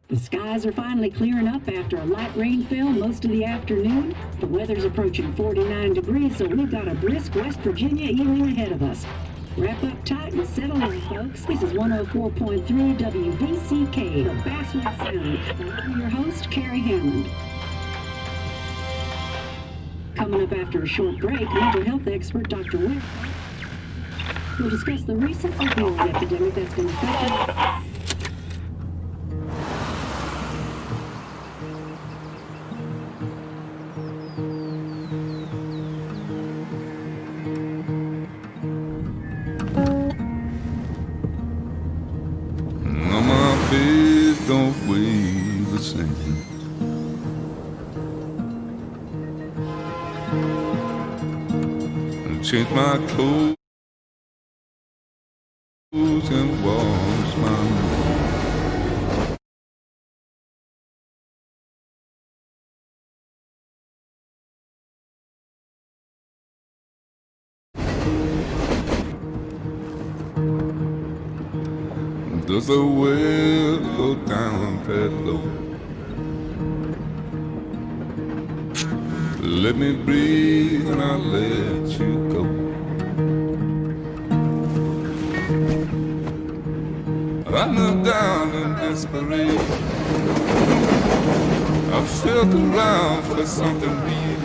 The skies are finally clearing up after a light rainfall most of the afternoon. The weather's approaching 49 degrees, so we've got a brisk West Virginia evening ahead of us. Wrap up tight and settle in, folks. This is 104.3 WVCK, the Basswood Sound. And I'm your host, Carrie Hammond. Coming up after a short break, mental health expert Dr. Webb will discuss the recent opioid epidemic that's been affecting. Don't weigh the same. And change my clothes and wash my hands. Does the well go down that low? Let me breathe and I'll let you go. I knelt down in desperation. I felt around for something real.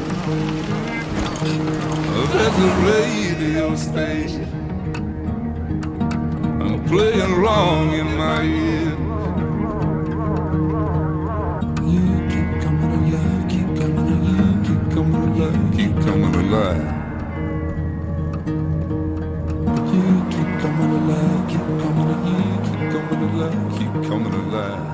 There's a radio station playing wrong in my ear. You keep coming alive, keep coming alive, keep coming alive, keep coming alive. You keep coming alive, keep coming alive, keep coming alive, keep coming alive.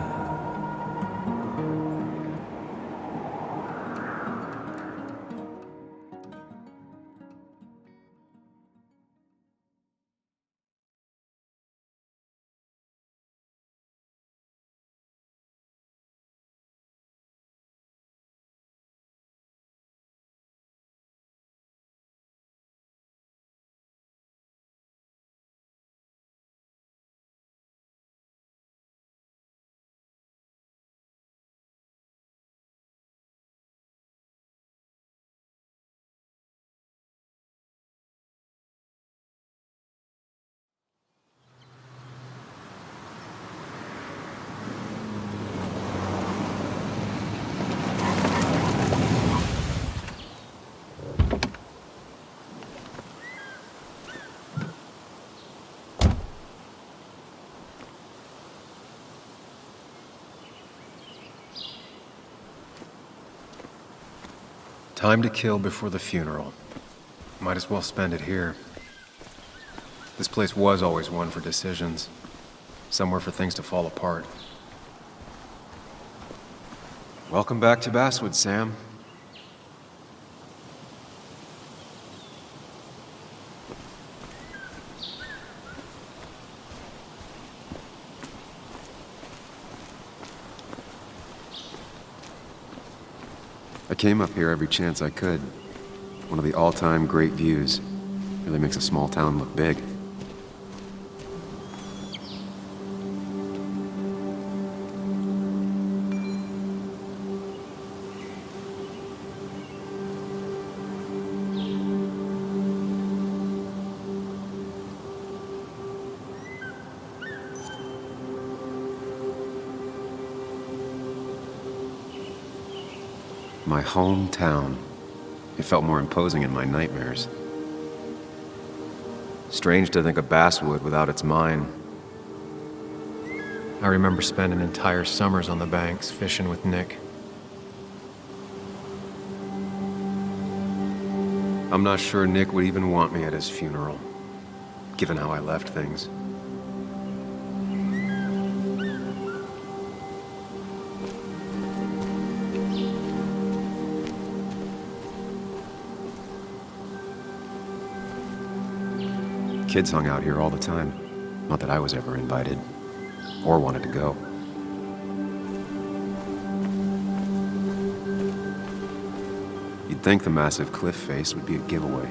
Time to kill before the funeral. Might as well spend it here. This place was always one for decisions. Somewhere for things to fall apart. Welcome back to Basswood, Sam. I came up here every chance I could. One of the all-time great views. Really makes a small town look big. My hometown. It felt more imposing in my nightmares. Strange to think of Basswood without its mine. I remember spending entire summers on the banks fishing with Nick. I'm not sure Nick would even want me at his funeral, given how I left things. Kids hung out here all the time. Not that I was ever invited, or wanted to go. You'd think the massive cliff face would be a giveaway.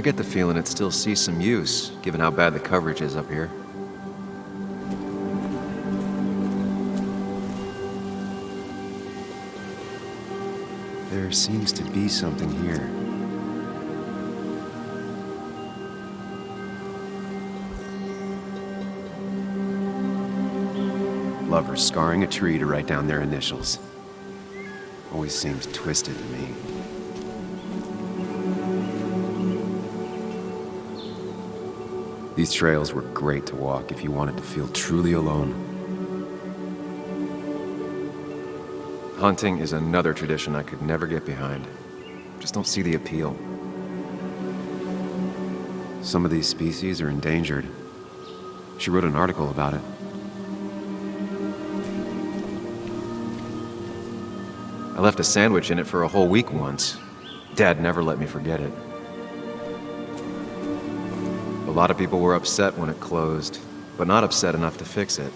I get the feeling it still sees some use, given how bad the coverage is up here. There seems to be something here. Lovers scarring a tree to write down their initials. Always seems twisted to me. These trails were great to walk if you wanted to feel truly alone. Hunting is another tradition I could never get behind. Just don't see the appeal. Some of these species are endangered. She wrote an article about it. I left a sandwich in it for a whole week once. Dad never let me forget it. A lot of people were upset when it closed, but not upset enough to fix it.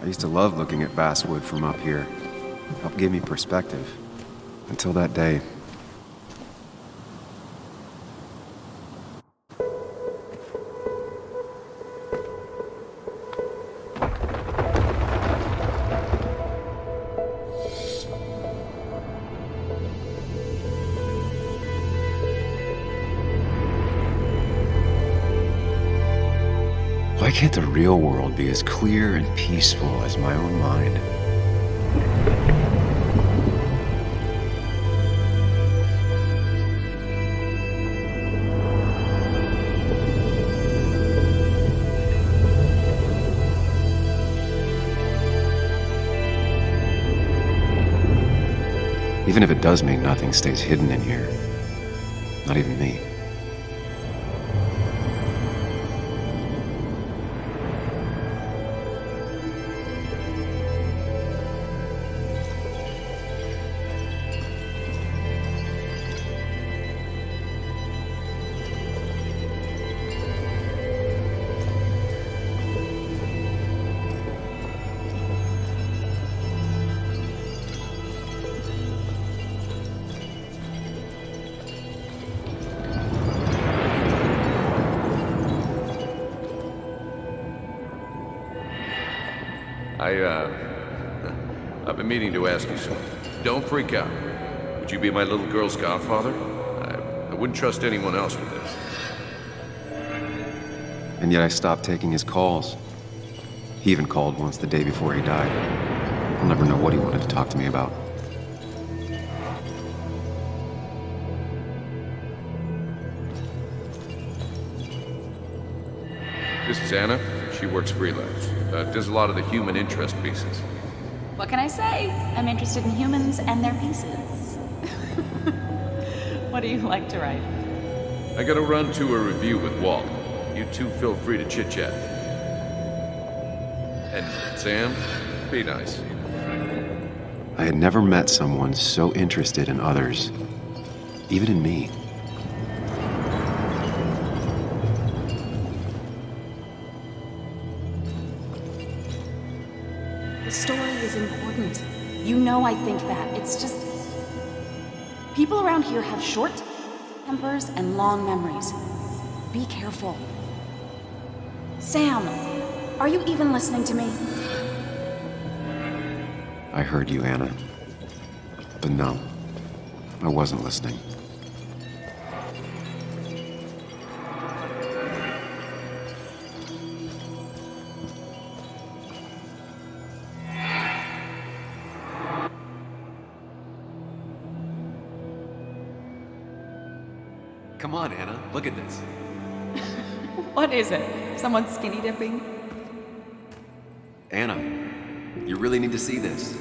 I used to love looking at basswood from up here. Helped give me perspective. Until that day. Why can't the real world be as clear and peaceful as my own mind? Even if it does mean nothing stays hidden in here. Not even me. I've been meaning to ask you something. Don't freak out. Would you be my little girl's godfather? I wouldn't trust anyone else with this. And yet I stopped taking his calls. He even called once the day before he died. I'll never know what he wanted to talk to me about. This is Anna. She works freelance. Does a lot of the human interest pieces. What can I say? I'm interested in humans and their pieces. What do you like to write? I gotta run to a review with Walt. You two feel free to chit-chat. And Sam, be nice. I had never met someone so interested in others, even in me. The story is important. You know I think that. It's just... people around here have short tempers and long memories. Be careful. Sam, are you even listening to me? I heard you, Anna. But no, I wasn't listening. Come on, Anna, look at this. What is it? Someone skinny dipping? Anna, you really need to see this.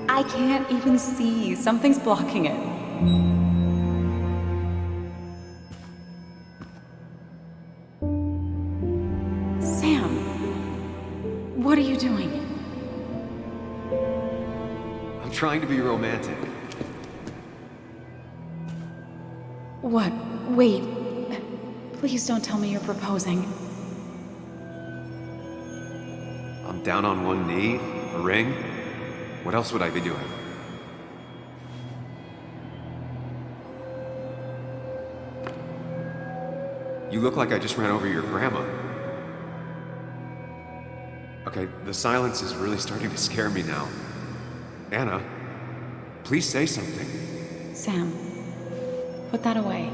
I can't even see. Something's blocking it. Sam, what are you doing? I'm trying to be romantic. What? Wait. Please don't tell me you're proposing. I'm down on one knee, a ring, What else would I be doing? You look like I just ran over your grandma. Okay, the silence is really starting to scare me now. Anna, please say something. Sam, put that away.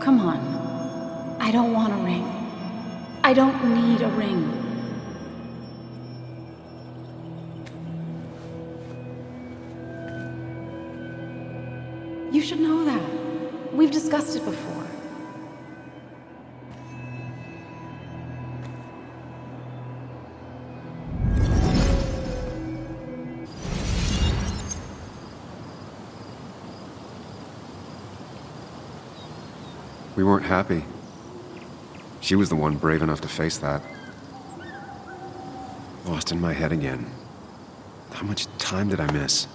Come on. I don't want a ring. I don't need a ring. You should know that. We've discussed it before. We weren't happy. She was the one brave enough to face that. Lost in my head again. How much time did I miss?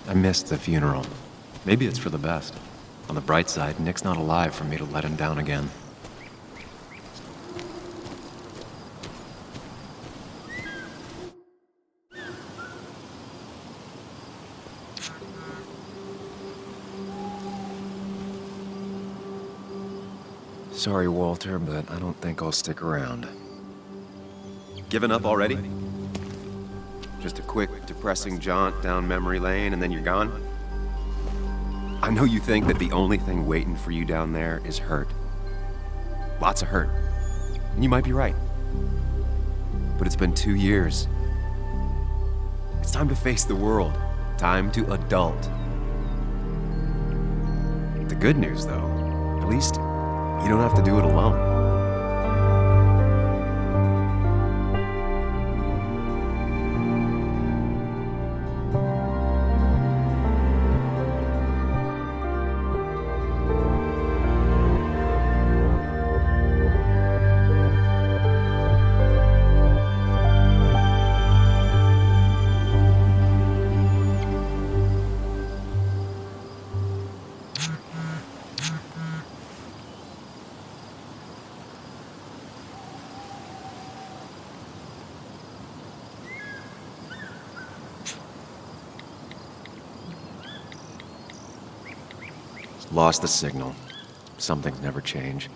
I missed the funeral. Maybe it's for the best. On the bright side, Nick's not alive for me to let him down again. Sorry, Walter, but I don't think I'll stick around. Given up already? Just a quick, depressing jaunt down memory lane and then you're gone? I know you think that the only thing waiting for you down there is hurt. Lots of hurt. And you might be right. But it's been 2 years. It's time to face the world. Time to adult. The good news, though, at least you don't have to do it alone. Lost the signal. Some things never change.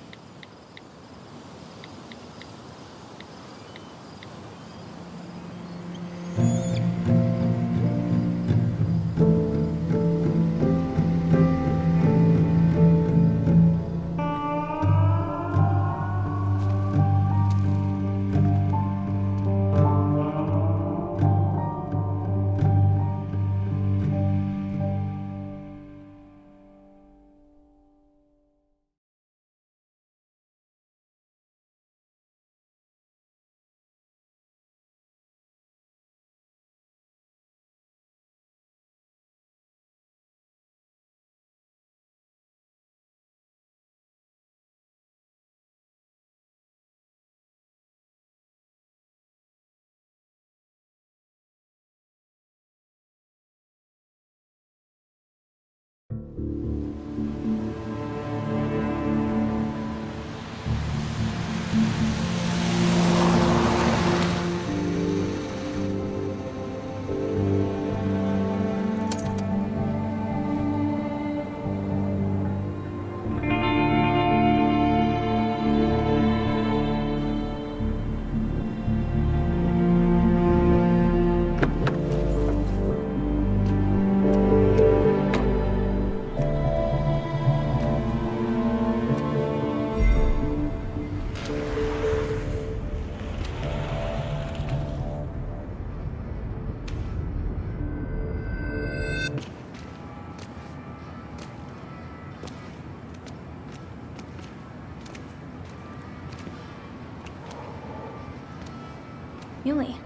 Muley,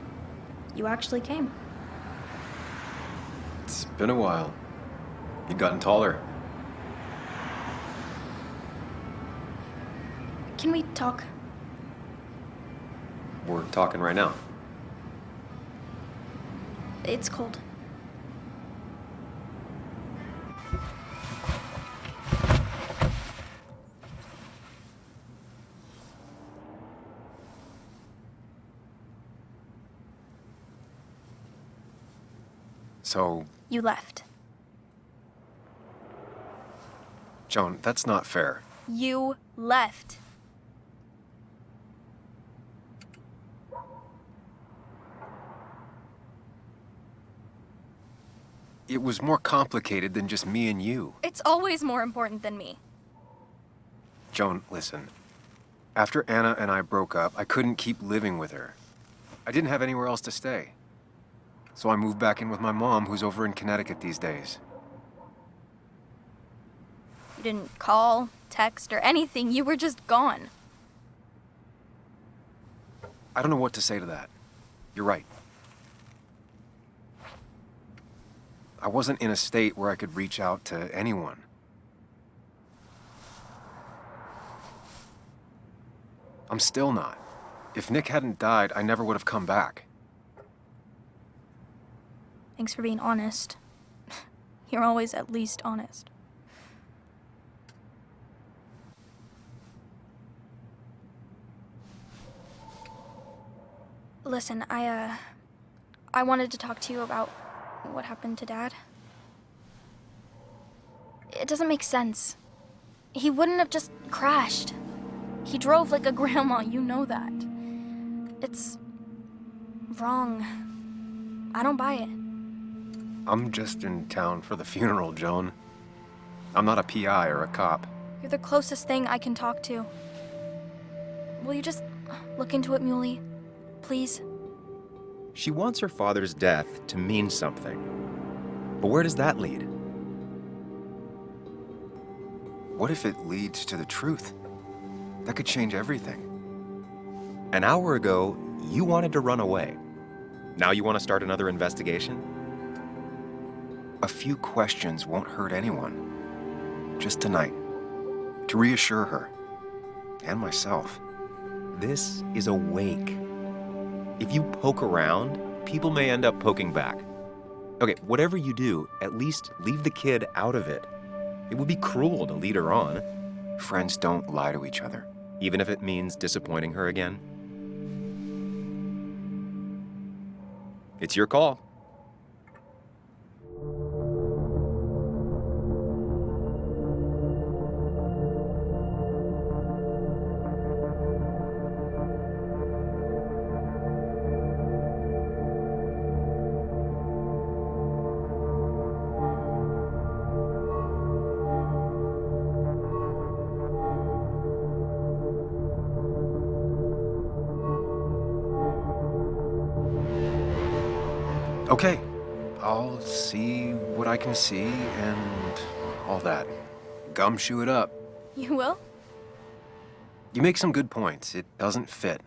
you actually came. It's been a while. You've gotten taller. Can we talk? We're talking right now. It's cold. So, You left. Joan, that's not fair. You left. It was more complicated than just me and you. It's always more important than me. Joan, listen. After Anna and I broke up, I couldn't keep living with her. I didn't have anywhere else to stay. So I moved back in with my mom, who's over in Connecticut these days. You didn't call, text, or anything. You were just gone. I don't know what to say to that. You're right. I wasn't in a state where I could reach out to anyone. I'm still not. If Nick hadn't died, I never would have come back. Thanks for being honest. You're always at least honest. Listen, I wanted to talk to you about what happened to Dad. It doesn't make sense. He wouldn't have just crashed. He drove like a grandma, you know that. It's wrong. I don't buy it. I'm just in town for the funeral, Joan. I'm not a PI or a cop. You're the closest thing I can talk to. Will you just look into it, Muley? Please? She wants her father's death to mean something. But where does that lead? What if it leads to the truth? That could change everything. An hour ago, you wanted to run away. Now you want to start another investigation? A few questions won't hurt anyone. Just tonight. To reassure her. And myself. This is a wake. If you poke around, people may end up poking back. Okay, whatever you do, at least leave the kid out of it. It would be cruel to lead her on. Friends don't lie to each other, even if it means disappointing her again. It's your call. Okay, I'll see what I can see and all that. Gumshoe it up. You will? You make some good points. It doesn't fit.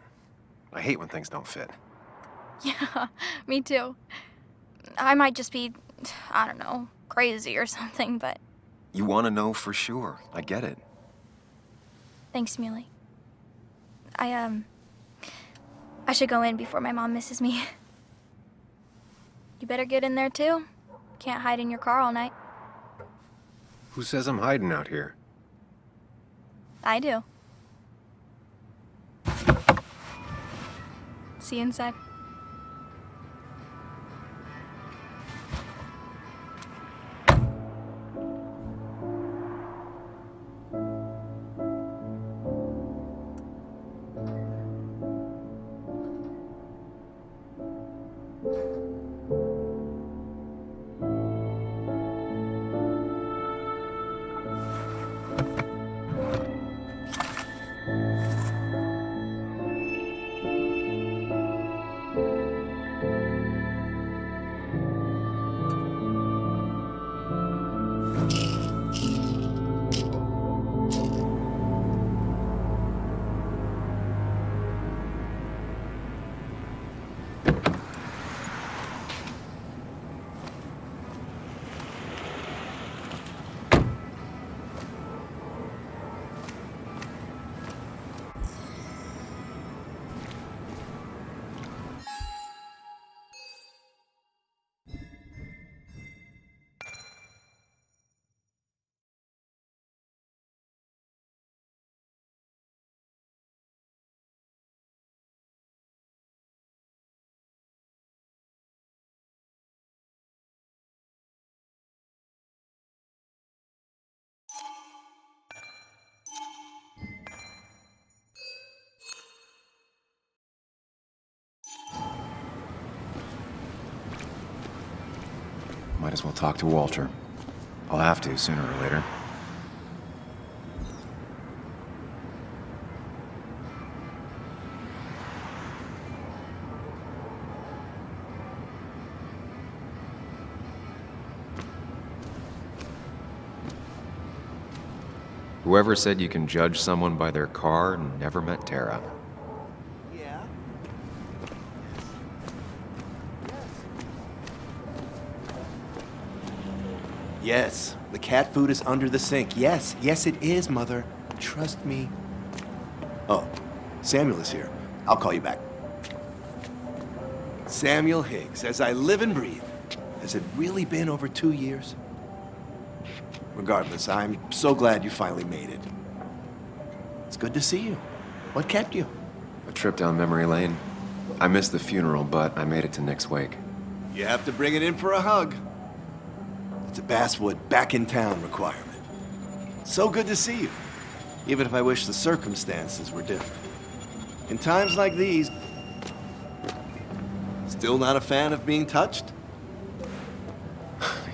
I hate when things don't fit. Yeah, me too. I might just be, I don't know, crazy or something, but You want to know for sure. I get it. thanks, Muley. I should go in before my mom misses me. You better get in there too. Can't hide in your car all night. Who says I'm hiding out here? I do. See you inside. Guess we'll talk to Walter. I'll have to, sooner or later. Whoever said you can judge someone by their car never met Tara. Yeah. Yes, the cat food is under the sink. Yes, yes it is, Mother. Trust me. Oh, Samuel is here. I'll call you back. Samuel Higgs, as I live and breathe. Has it really been over 2 years? Regardless, I'm so glad you finally made it. It's good to see you. What kept you? A trip down memory lane. I missed the funeral, but I made it to Nick's wake. You have to bring it in for a hug. It's a Basswood back in town requirement. So good to see you, even if I wish the circumstances were different. In times like these, still not a fan of being touched?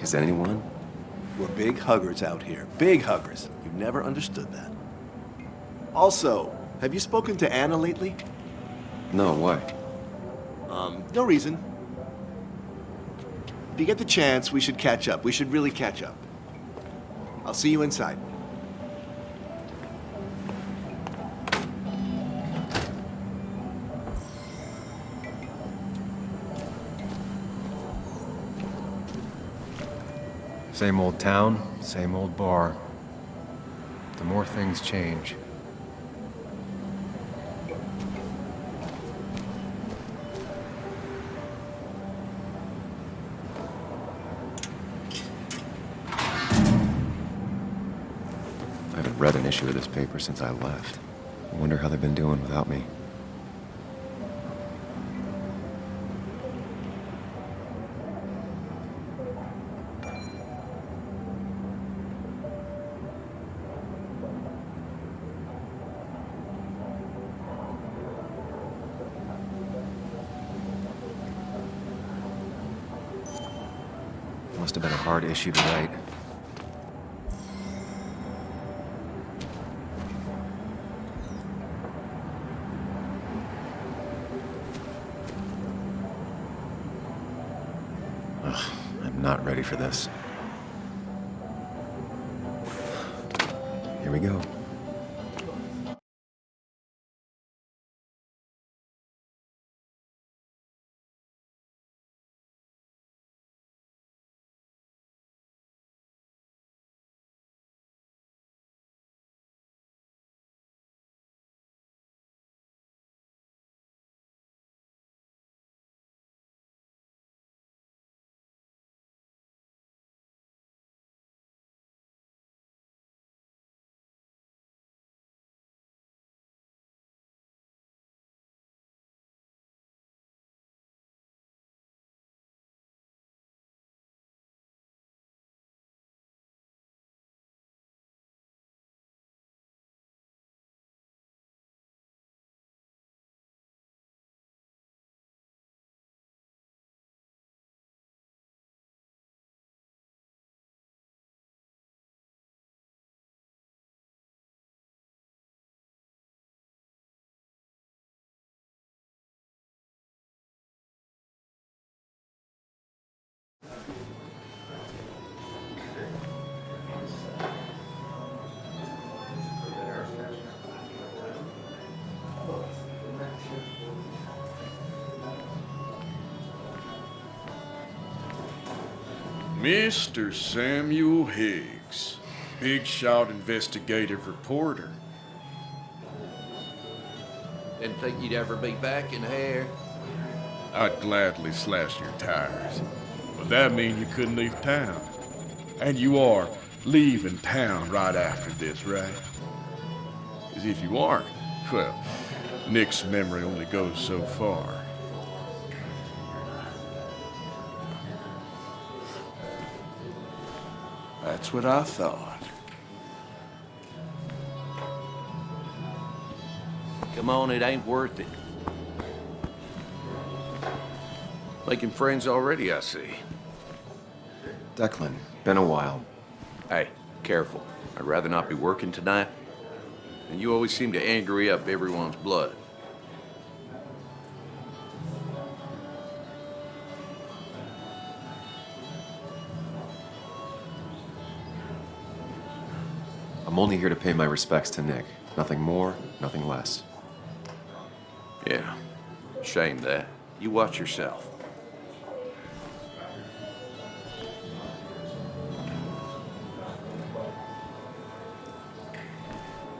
Is anyone? We're big huggers out here. Big huggers. You've never understood that. Also, have you spoken to Anna lately? No, why? No reason. If you get the chance, we should catch up. We should really catch up. I'll see you inside. Same old town, same old bar. The more things change. I haven't read an issue of this paper since I left. I wonder how they've been doing without me. Must have been a hard issue to write. Ugh, I'm not ready for this. Here we go. Mr. Samuel Higgs, big shot investigative reporter. Didn't think you'd ever be back in here. I'd gladly slash your tires, but that means you couldn't leave town. And you are leaving town right after this, right? As if you aren't, well, Nick's memory only goes so far. That's what I thought. Come on, it ain't worth it. Making friends already, I see. Declan, been a while. Hey, careful. I'd rather not be working tonight. And you always seem to angry up everyone's blood. I'm only here to pay my respects to Nick. Nothing more, nothing less. Yeah, shame that. You watch yourself.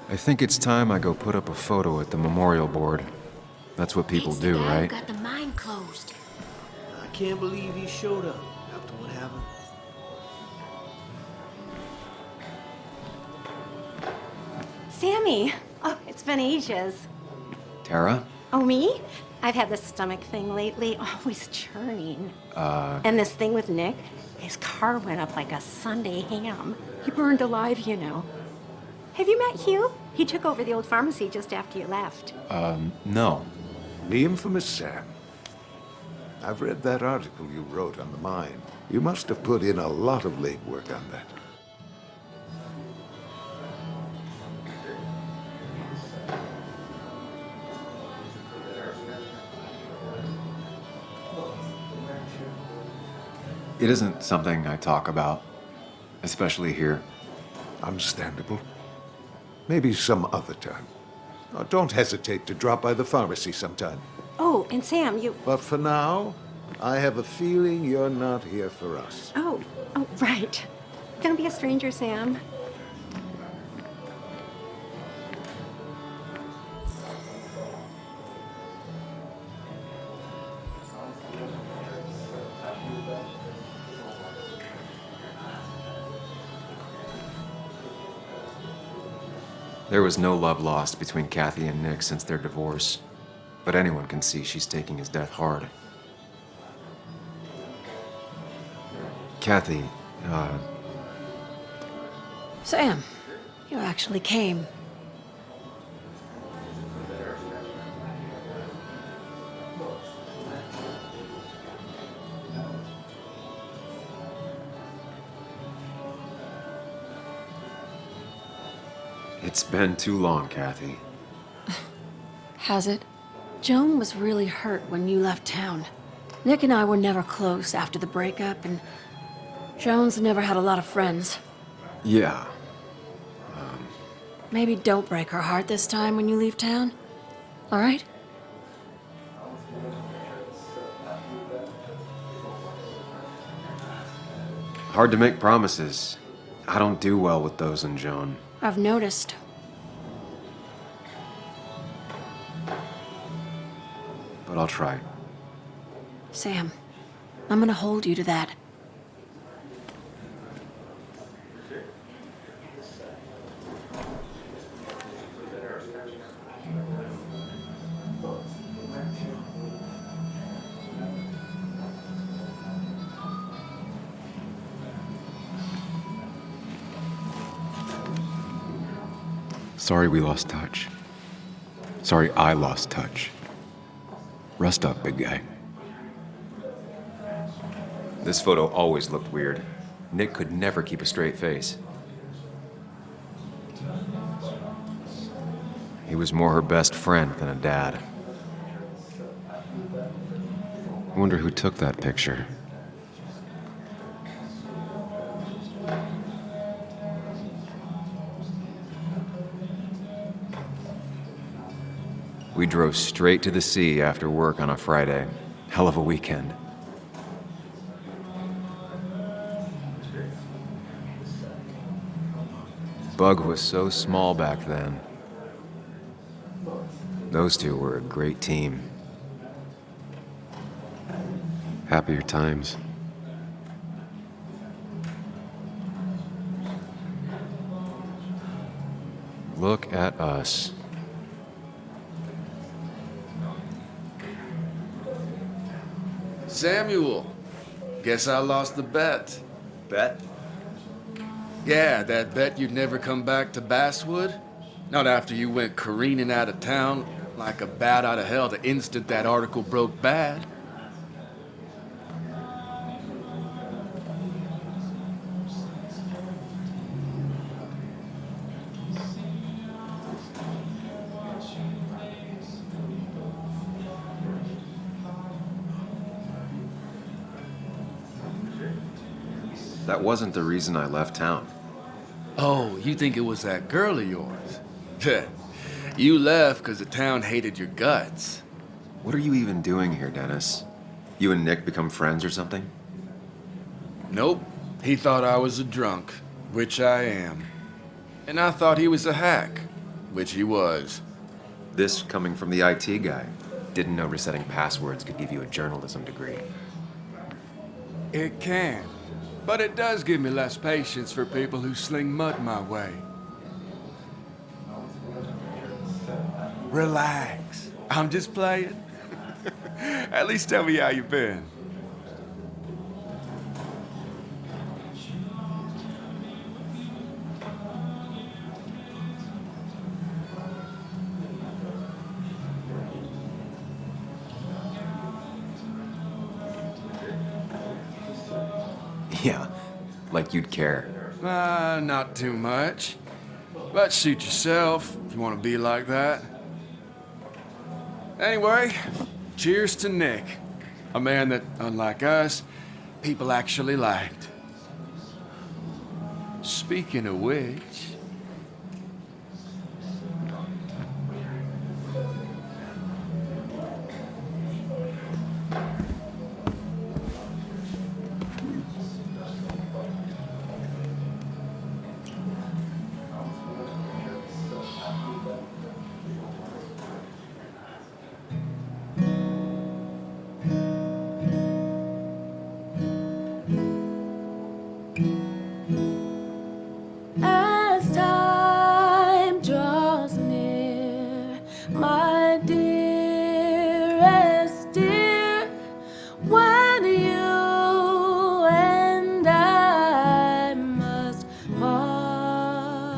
I think it's time I go put up a photo at the memorial board. That's what people do, right? Got the mine closed. I can't believe he showed up after what happened. Sammy! Oh, it's been ages. Tara? Oh, me? I've had this stomach thing lately, always churning. And this thing with Nick, his car went up like a Sunday ham. He burned alive, you know. Have you met Hugh? He took over the old pharmacy just after you left. No. The infamous Sam. I've read that article you wrote on the mine. You must have put in a lot of legwork on that. It isn't something I talk about, especially here. Understandable. Maybe some other time. Don't hesitate to drop by the pharmacy sometime. Oh, and Sam, you... But for now, I have a feeling you're not here for us. Oh, right. Don't be a stranger, Sam. There was no love lost between Kathy and Nick since their divorce, but anyone can see she's taking his death hard. Kathy, Sam, you actually came. it's been too long, Kathy. Has it? Joan was really hurt when you left town. Nick and I were never close after the breakup, and Joan's never had a lot of friends. Yeah. Maybe don't break her heart this time when you leave town. All right? Hard to make promises. I don't do well with those in Joan. I've noticed. But I'll try. Sam, I'm gonna hold you to that. Sorry we lost touch. Sorry I lost touch. Rest up, big guy. This photo always looked weird. Nick could never keep a straight face. He was more her best friend than a dad. I wonder who took that picture. We drove straight to the sea after work on a Friday. Hell of a weekend. Bug was so small back then. Those two were a great team. Happier times. Look at us. Samuel, guess I lost the bet. Bet? Yeah, that bet you'd never come back to Basswood. Not after you went careening out of town like a bat out of hell the instant that article broke bad. That wasn't the reason I left town. Oh, you think it was that girl of yours? You left because the town hated your guts. What are you even doing here, Dennis? You and Nick become friends or something? Nope. He thought I was a drunk, which I am. And I thought he was a hack, which he was. This coming from the IT guy. Didn't know resetting passwords could give you a journalism degree. It can. But it does give me less patience for people who sling mud my way. Relax. I'm just playing. At least tell me how you been. Yeah, like you'd care. Not too much. But suit yourself if you want to be like that. Anyway, cheers to Nick. A man that, unlike us, people actually liked. Speaking of which... As time draws near, my dearest dear, when you and I must part,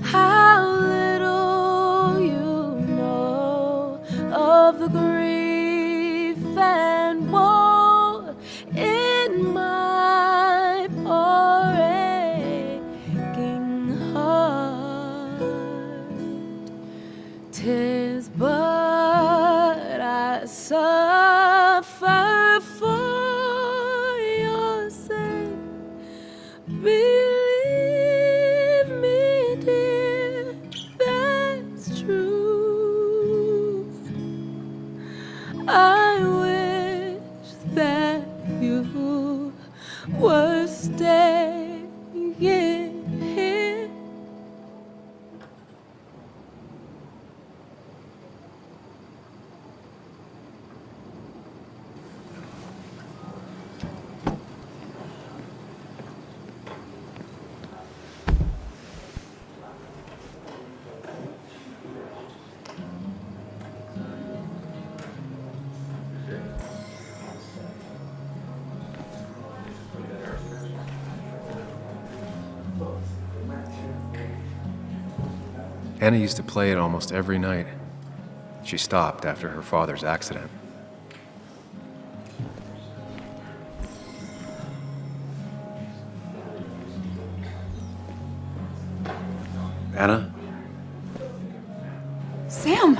how little you know of the grief and woe in my poor aching heart. 'Tis but I suffer for your sake. Believe me, dear, that's true. I wish that you were staying here. Anna used to play it almost every night. She stopped after her father's accident. Anna? Sam!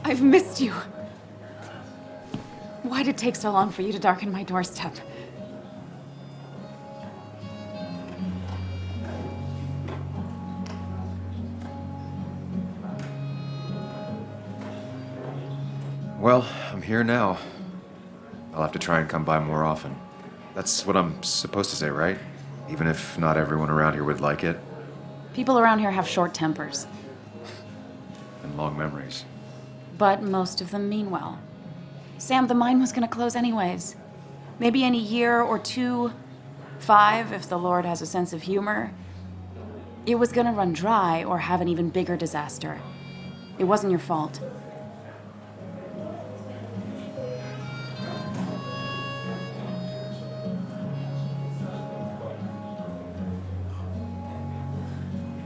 I've missed you. Why'd it take so long for you to darken my doorstep? Well, I'm here now. I'll have to try and come by more often. That's what I'm supposed to say, right? Even if not everyone around here would like it. People around here have short tempers, And long memories. but most of them mean well. Sam, the mine was gonna close anyways. Maybe in a year or 2, 5, if the Lord has a sense of humor. It was gonna run dry or have an even bigger disaster. It wasn't your fault.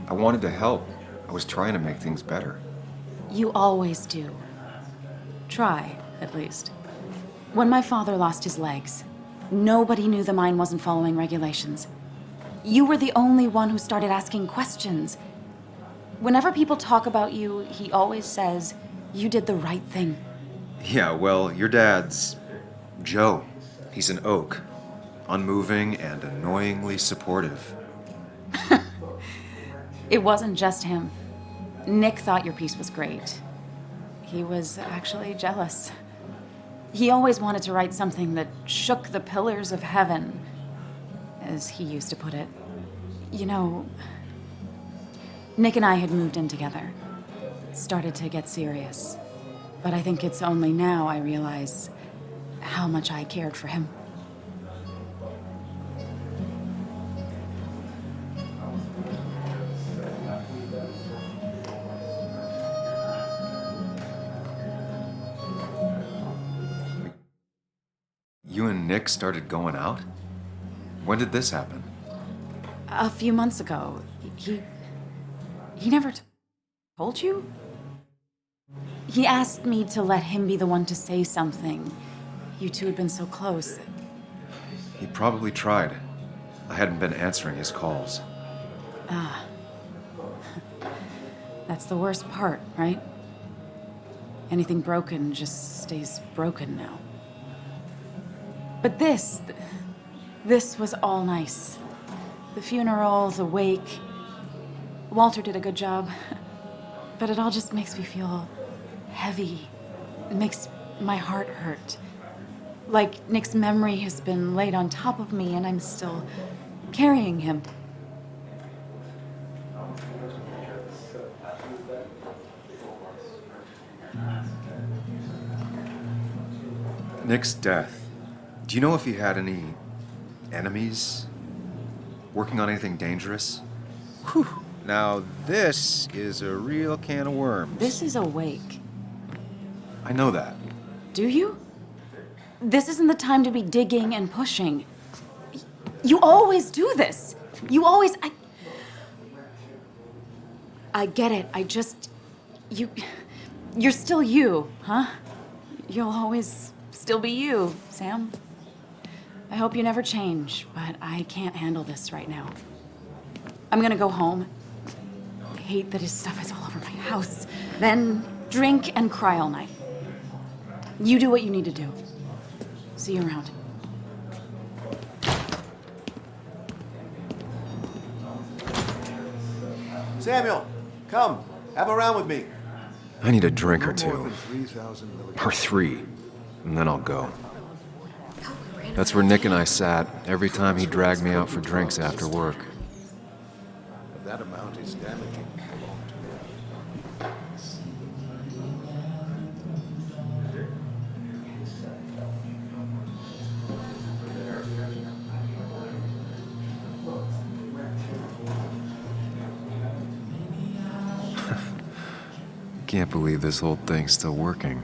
I wanted to help. I was trying to make things better. You always do. Try, at least. When my father lost his legs, nobody knew the mine wasn't following regulations. You were the only one who started asking questions. Whenever people talk about you, he always says, you did the right thing. Yeah, well, your dad's Joe. He's an oak. Unmoving and annoyingly supportive. It wasn't just him. Nick thought your piece was great. He was actually jealous. He always wanted to write something that shook the pillars of heaven, as he used to put it. You know, Nick and I had moved in together. Started to get serious. But I think it's only now I realize how much I cared for him. You and Nick started going out? When did this happen? A few months ago. He never told you? He asked me to let him be the one to say something. You two had been so close. He probably tried. I hadn't been answering his calls. Ah. That's the worst part, right? Anything broken just stays broken now. But this was all nice. The funeral, the wake. Walter did a good job. But it all just makes me feel heavy. It makes my heart hurt. Like Nick's memory has been laid on top of me and I'm still carrying him. Nick's death. Do you know if he had any enemies? Working on anything dangerous? Whew. Now this is a real can of worms. This is a wake. I know that. Do you? This isn't the time to be digging and pushing. You always do this. You always... I get it. I just... You're still you, huh? You'll always still be you, Sam. I hope you never change, but I can't handle this right now. I'm gonna go home. I hate that his stuff is all over my house. Then drink and cry all night. You do what you need to do. See you around. Samuel, come. Have a round with me. I need a drink or No more two. than 3,000 milligrams. Or 3. And then I'll go. That's where Nick and I sat every time he dragged me out for drinks after work. But that amount is damaging. Can't believe this whole thing's still working.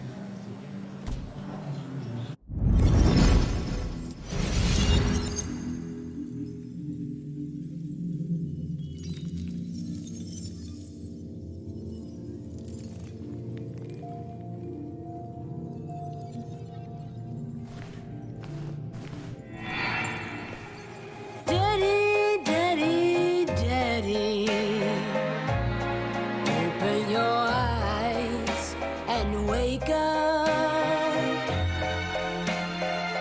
Daddy, daddy, daddy, open your eyes and wake up.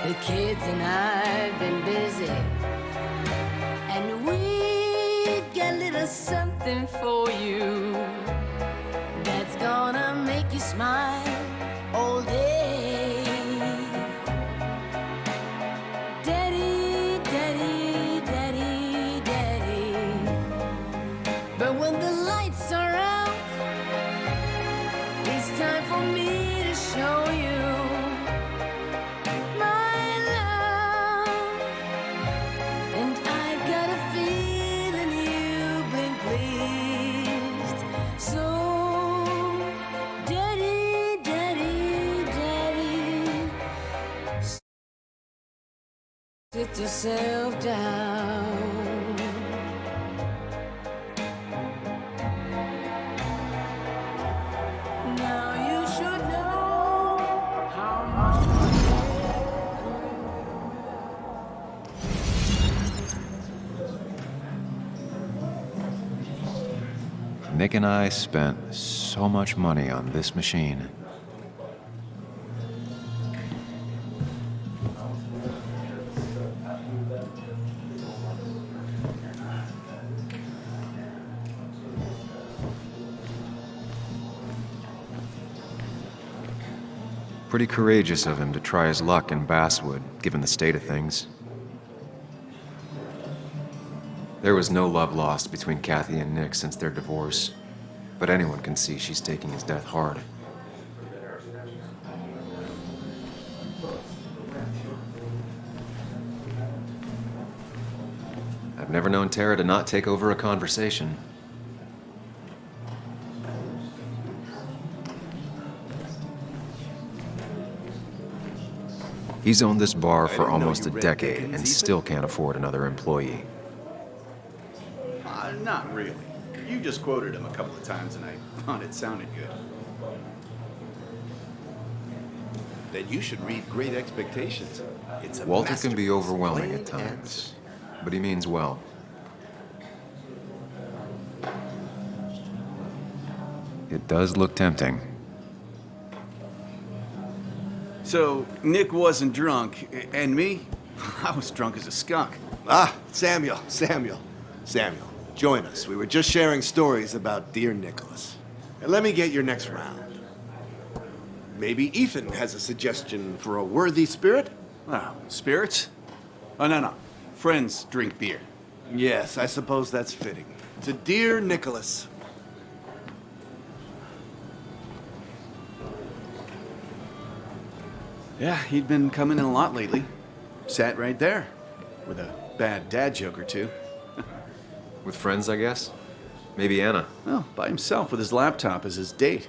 The kids and I've been busy, and we got a little something for you that's gonna make you smile all day. Daddy, daddy, daddy, daddy. But when the lights are out, it's time for me to show you my love. And I've got a feeling you've been pleased. So, daddy, daddy, daddy, sit yourself down. Now you should know how much Nick and I spent so much money on this machine. Pretty courageous of him to try his luck in Basswood, given the state of things. There was no love lost between Kathy and Nick since their divorce, but anyone can see she's taking his death hard. I've never known Tara to not take over a conversation. He's owned this bar for almost a decade and still can't afford another employee. Not really. You just quoted him a couple of times and I thought it sounded good. Then you should read Great Expectations. It's a Walter can be masterpiece, overwhelming plain at and times, but he means well. It does look tempting. So, Nick wasn't drunk, and me? I was drunk as a skunk. Ah, Samuel. Join us. We were just sharing stories about dear Nicholas. And let me get your next round. Maybe Ethan has a suggestion for a worthy spirit? Oh, spirits? Oh, no. Friends drink beer. Yes, I suppose that's fitting. To dear Nicholas. Yeah, he'd been coming in a lot lately. Sat right there, with a bad dad joke or two. With friends, I guess? Maybe Anna. Well, by himself with his laptop as his date.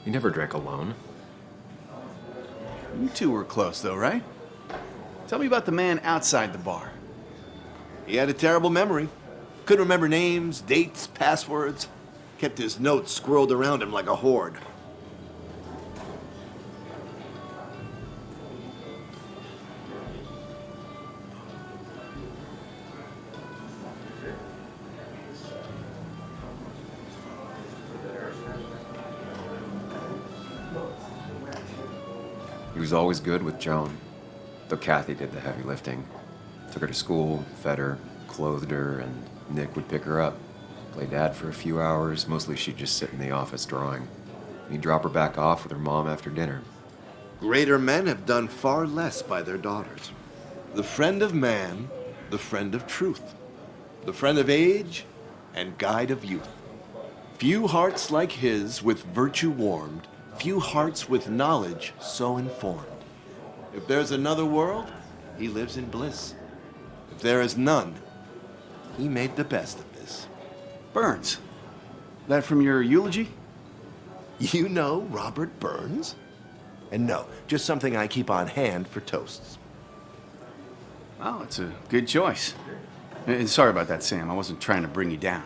He never drank alone. You two were close, though, right? Tell me about the man outside the bar. He had a terrible memory. Couldn't remember names, dates, passwords. Kept his notes squirreled around him like a hoard. He was always good with Joan, though Kathy did the heavy lifting. Took her to school, fed her, clothed her, and Nick would pick her up. Play dad for a few hours. Mostly she'd just sit in the office drawing. And he'd drop her back off with her mom after dinner. Greater men have done far less by their daughters. The friend of man, the friend of truth. The friend of age, and guide of youth. Few hearts like his with virtue warmed, few hearts with knowledge so informed. If there's another world, he lives in bliss. If there is none, he made the best of this. Burns. That from your eulogy? You know Robert Burns? And no, just something I keep on hand for toasts. Well, it's a good choice. And sorry about that, Sam. I wasn't trying to bring you down.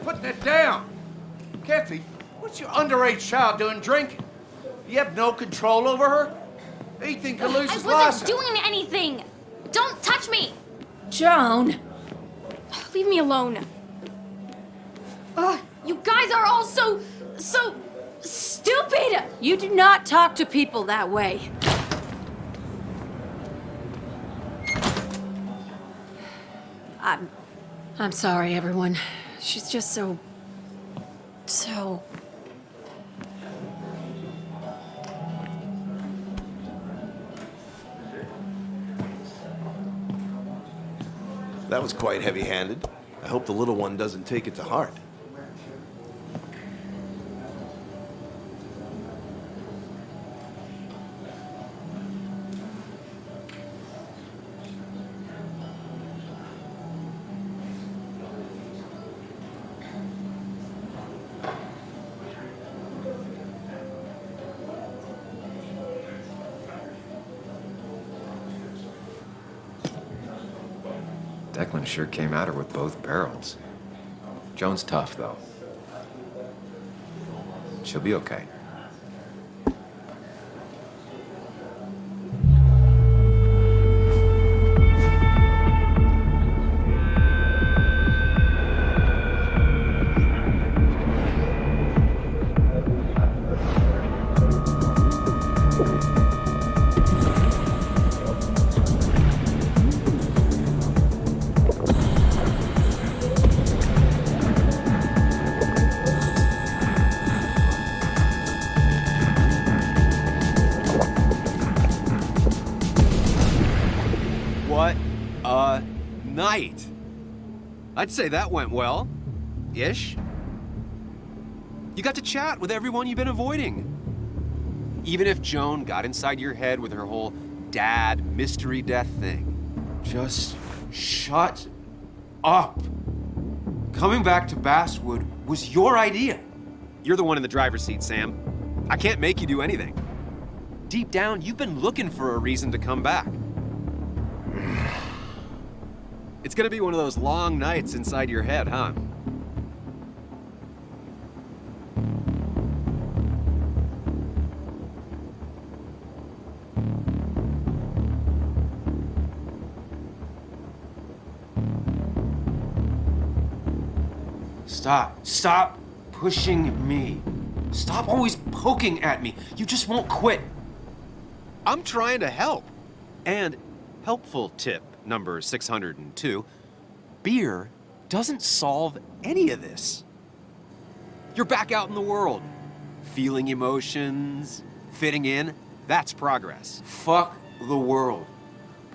Put that down! Kathy, what's your underage child doing drinking? You have no control over her? Ethan could lose I his wasn't license. doing anything! Don't touch me! Joan! Leave me alone. You guys are all so stupid! You do not talk to people that way. I'm sorry, everyone. She's just so... That was quite heavy-handed. I hope the little one doesn't take it to heart. Declan sure came at her with both barrels. Joan's tough, though. She'll be okay. What a night! I'd say that went well. Ish. You got to chat with everyone you've been avoiding. Even if Joan got inside your head with her whole dad mystery death thing. Just shut up. Coming back to Basswood was your idea. You're the one in the driver's seat, Sam. I can't make you do anything. Deep down, you've been looking for a reason to come back. It's gonna be one of those long nights inside your head, huh? Stop pushing me. Stop always poking at me. You just won't quit. I'm trying to help. And helpful tip number 602, beer doesn't solve any of this. You're back out in the world, feeling emotions, fitting in. That's progress. Fuck the world.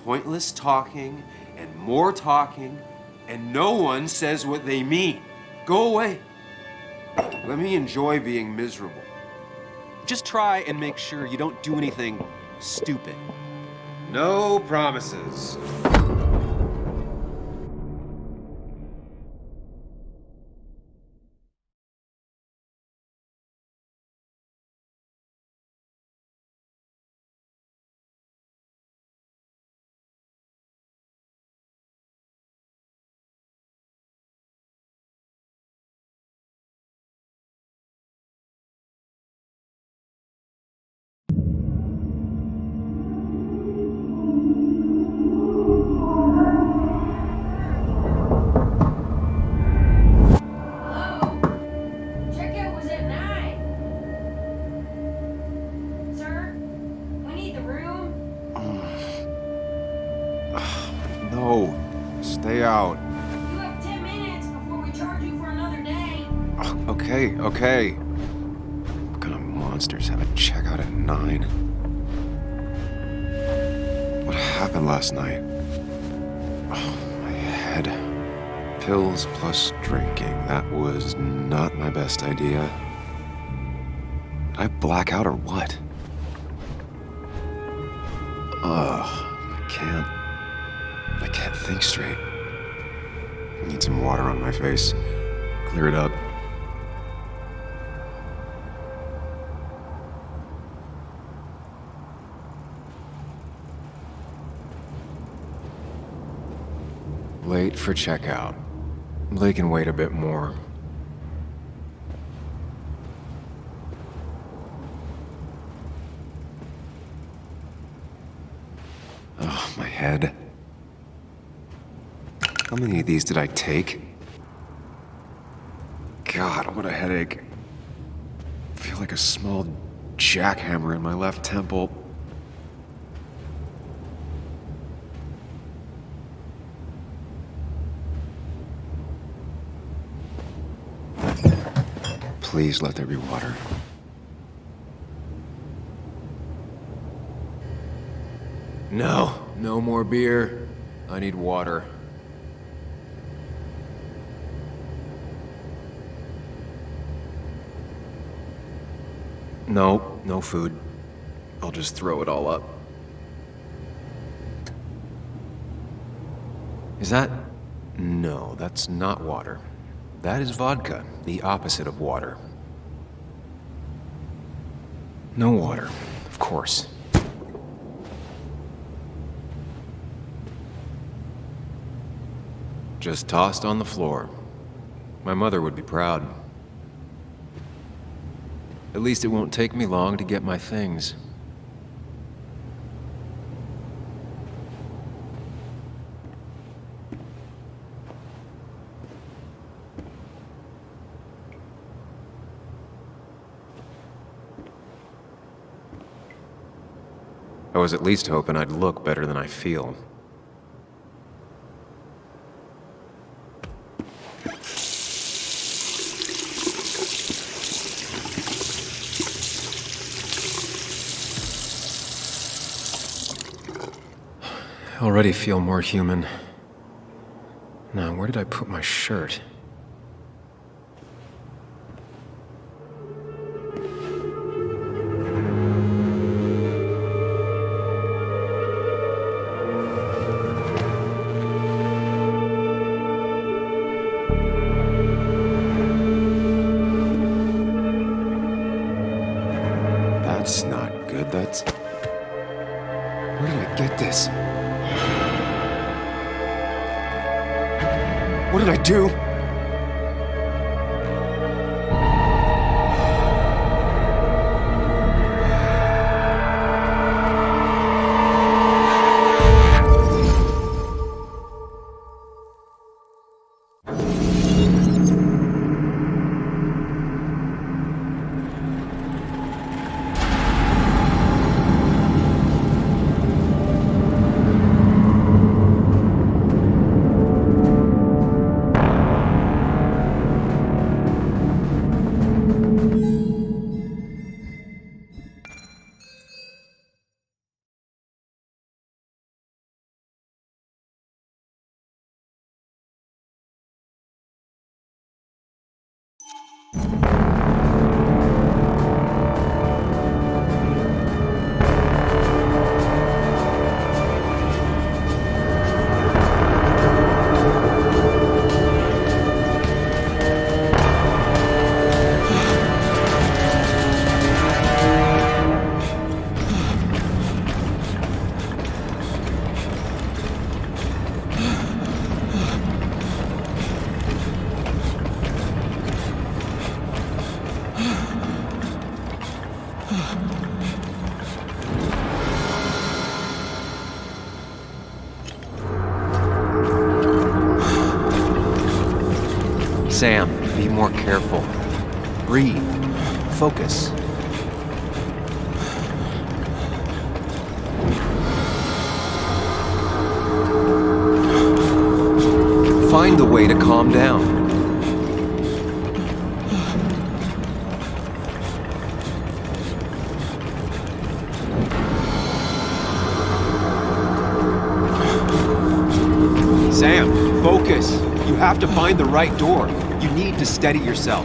Pointless talking and more talking, and no one says what they mean. Go away. Let me enjoy being miserable. Just try and make sure you don't do anything stupid. No promises. Checkout was at 9. Sir, we need the room. No, stay out. You have 10 minutes before we charge you for another day. Okay. What kind of monsters have a checkout at 9? What happened last night? Oh, my head. Pills plus drinking. That was not my best idea. Did I black out or what? I can't think straight. I need some water on my face. Clear it up. Late for checkout. They can wait a bit more. Oh, my head. How many of these did I take? God, what a headache. I feel like a small jackhammer in my left temple. Please let there be water. No more beer. I need water. No food. I'll just throw it all up. Is that? No, that's not water. That is vodka, the opposite of water. No water, of course. Just tossed on the floor. My mother would be proud. At least it won't take me long to get my things. I was at least hoping I'd look better than I feel. I already feel more human. Now, where did I put my shirt? That's not good. That's... Where did I get this? What did I do? Sam, be more careful. Breathe. Focus. Find the way to calm down. Sam, focus. You have to find the right door. You need to steady yourself.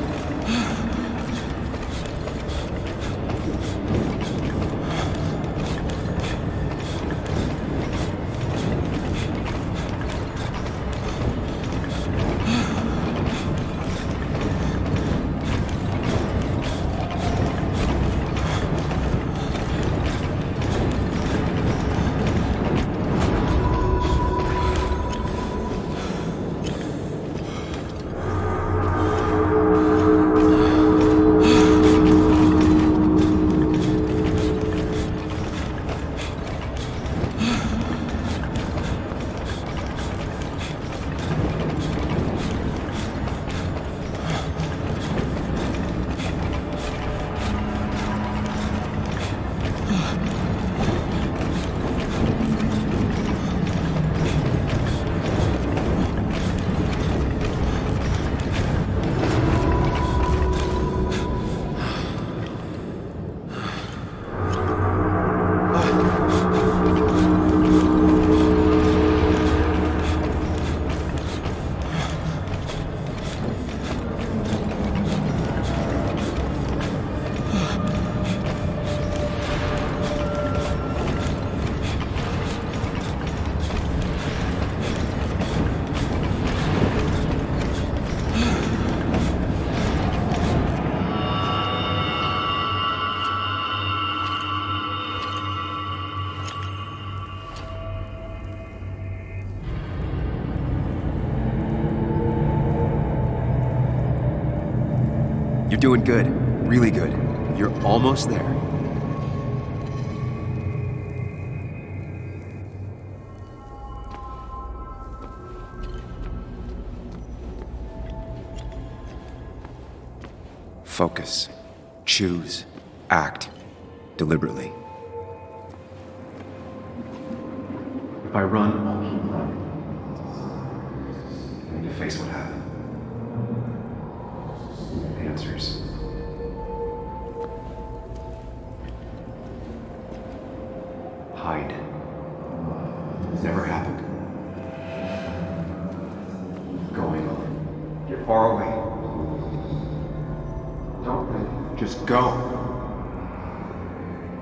You're doing good. Really good. You're almost there. Focus. Choose. Act. Deliberately. If I run, I'll keep running. I need to face what happened. Answers. Hide. It's never happened. Going. Get far away. Don't think. Just go.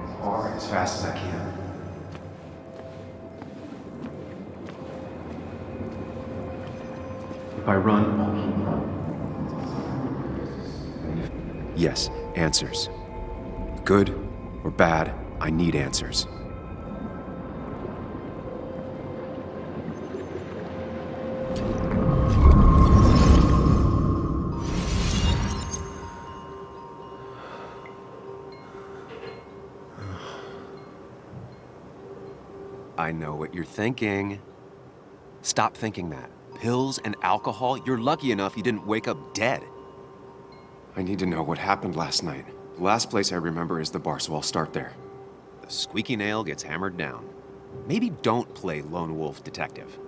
As far, as fast as I can. If I run, I'll keep running. Yes, answers. Good or bad, I need answers. I know what you're thinking. Stop thinking that. Pills and alcohol, you're lucky enough you didn't wake up dead. I need to know what happened last night. The last place I remember is the bar, so I'll start there. The squeaky nail gets hammered down. Maybe don't play lone wolf detective.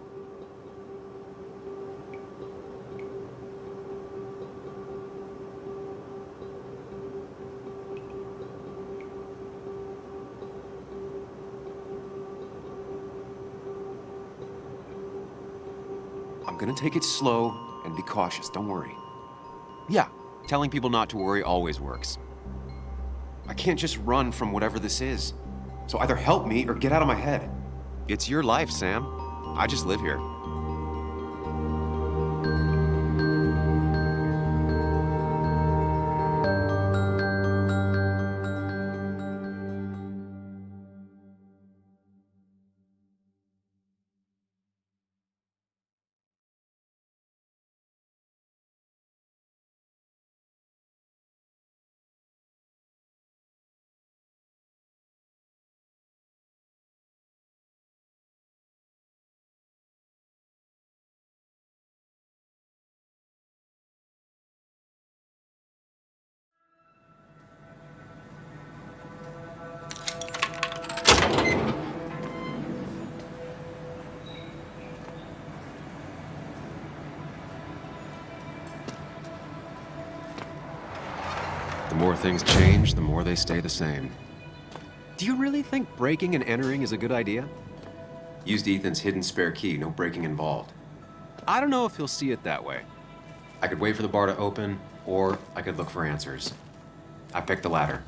I'm gonna take it slow and be cautious, don't worry. Yeah, telling people not to worry always works. I can't just run from whatever this is. So either help me or get out of my head. It's your life, Sam. I just live here. The more things change, the more they stay the same. Do you really think breaking and entering is a good idea? Used Ethan's hidden spare key, no breaking involved. I don't know if he'll see it that way. I could wait for the bar to open, or I could look for answers. I picked the latter.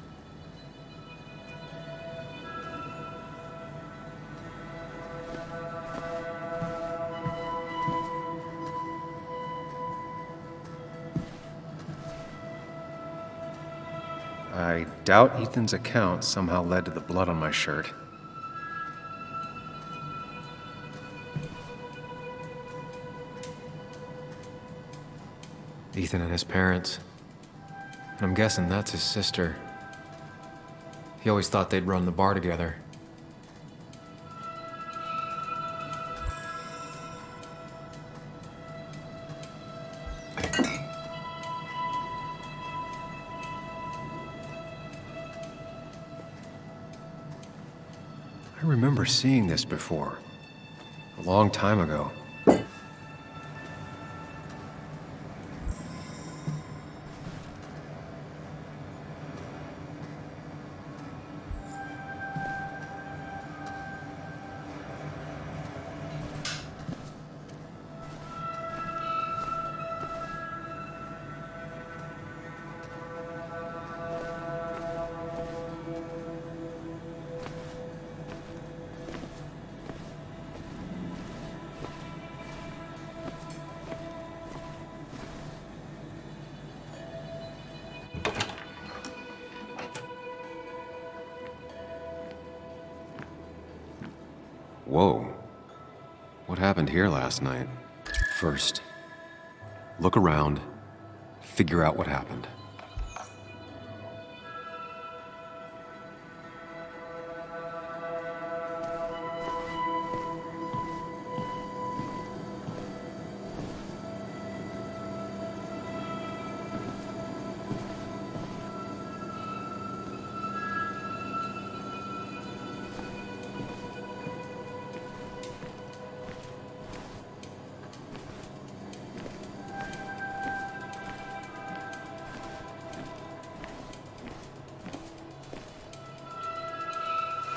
I doubt Ethan's account somehow led to the blood on my shirt. Ethan and his parents. And I'm guessing that's his sister. He always thought they'd run the bar together. I remember seeing this before. A long time ago. Whoa. What happened here last night? First, look around, figure out what happened.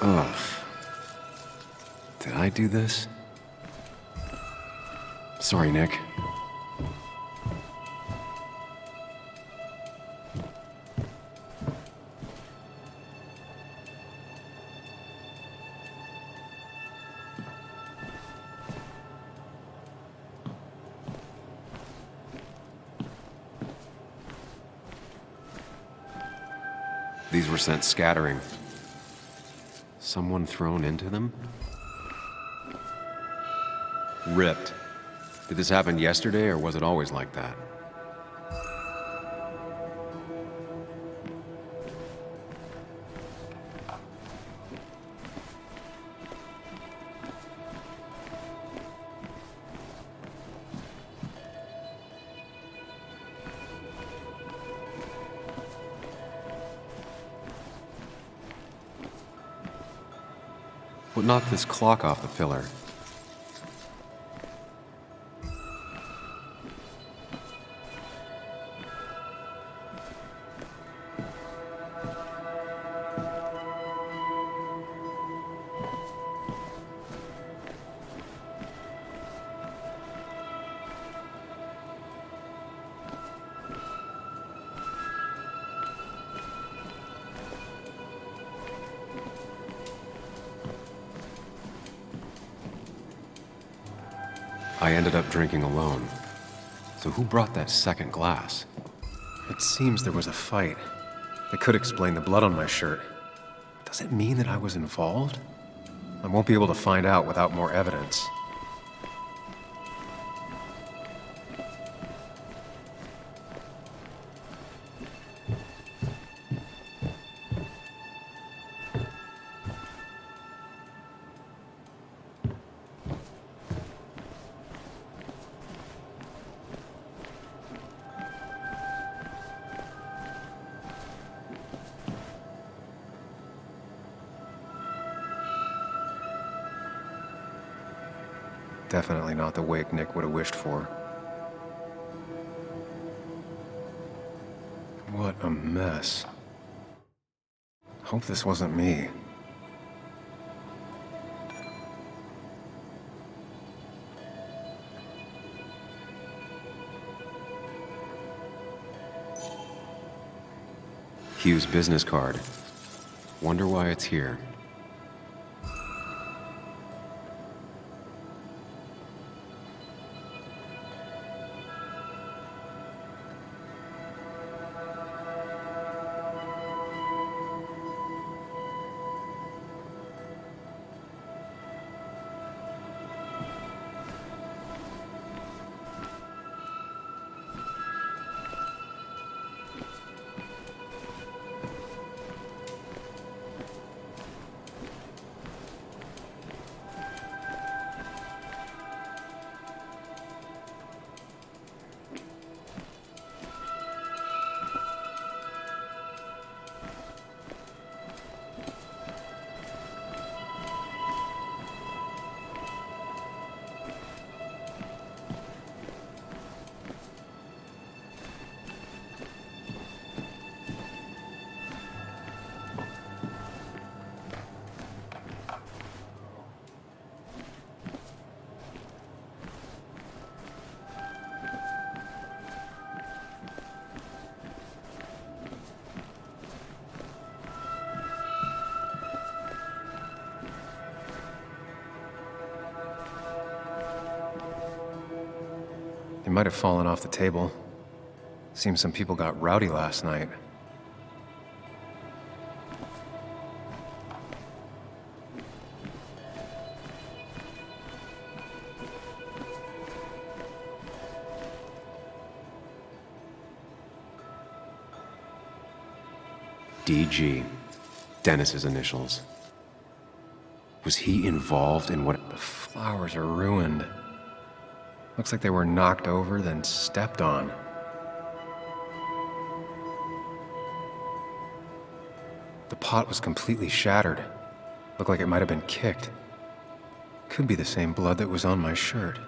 Ugh. Did I do this? Sorry, Nick. These were sent scattering. Someone thrown into them? Ripped. Did this happen yesterday, or was it always like that? What knocked this clock off the pillar? I ended up drinking alone. So who brought that second glass? It seems there was a fight. That could explain the blood on my shirt. Does it mean that I was involved? I won't be able to find out without more evidence. Definitely not the wake Nick would have wished for. What a mess. Hope this wasn't me. Hugh's business card. Wonder why it's here. They might have fallen off the table. Seems some people got rowdy last night. DG. Dennis's initials. Was he involved in what? The flowers are ruined. Looks like they were knocked over, then stepped on. The pot was completely shattered. Looked like it might have been kicked. Could be the same blood that was on my shirt.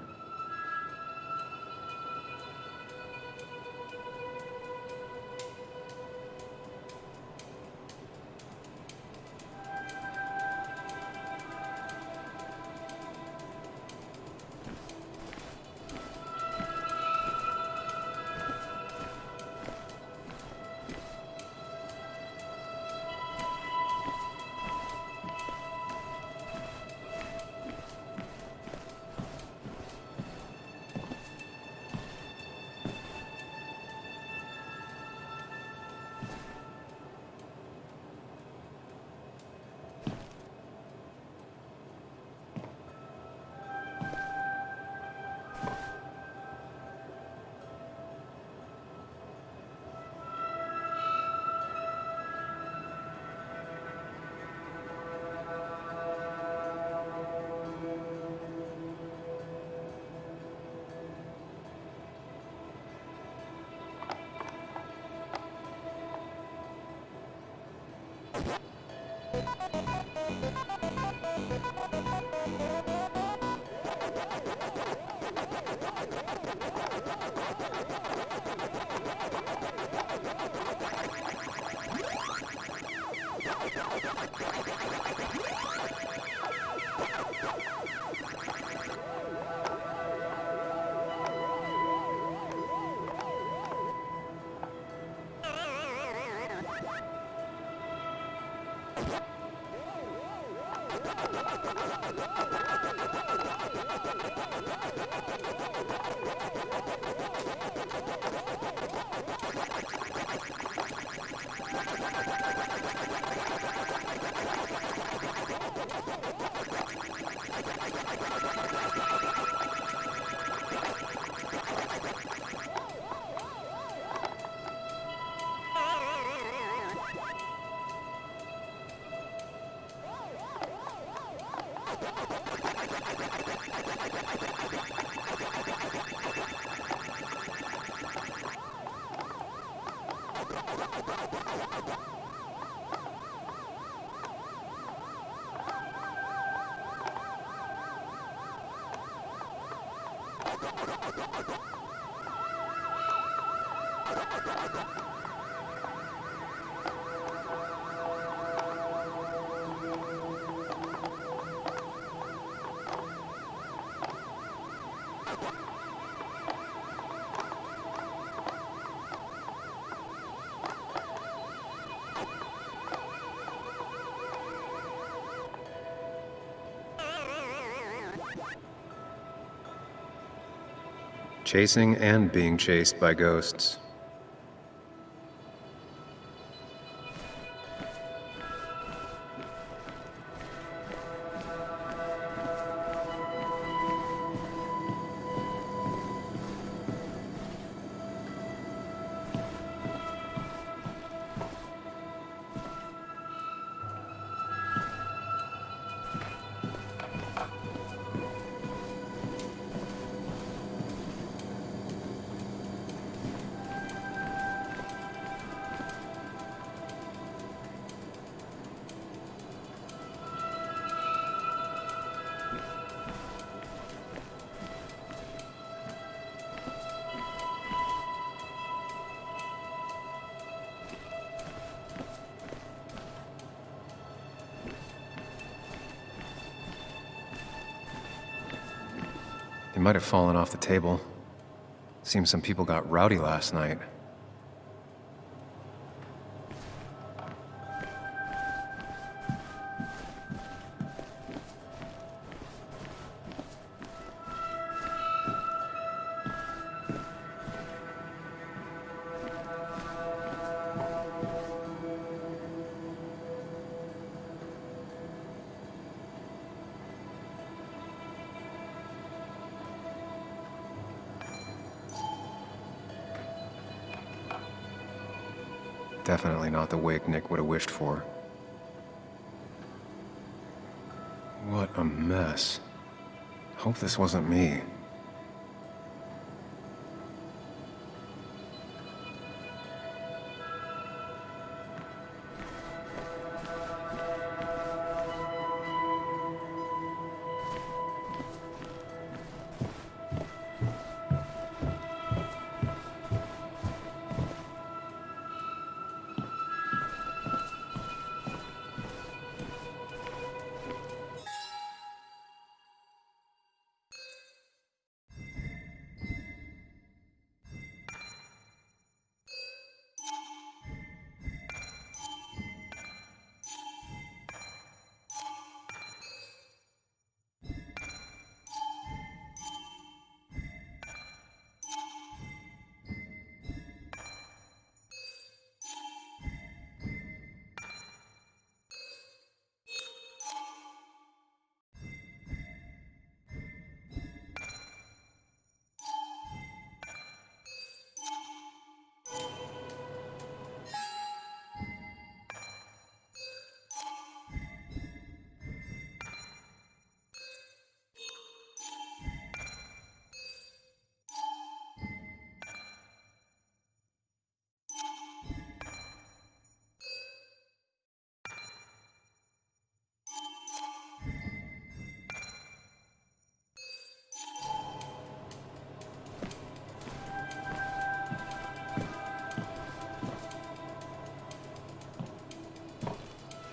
Chasing and being chased by ghosts. They might have fallen off the table. Seems some people got rowdy last night. Definitely not the wake Nick would have wished for. What a mess. Hope this wasn't me.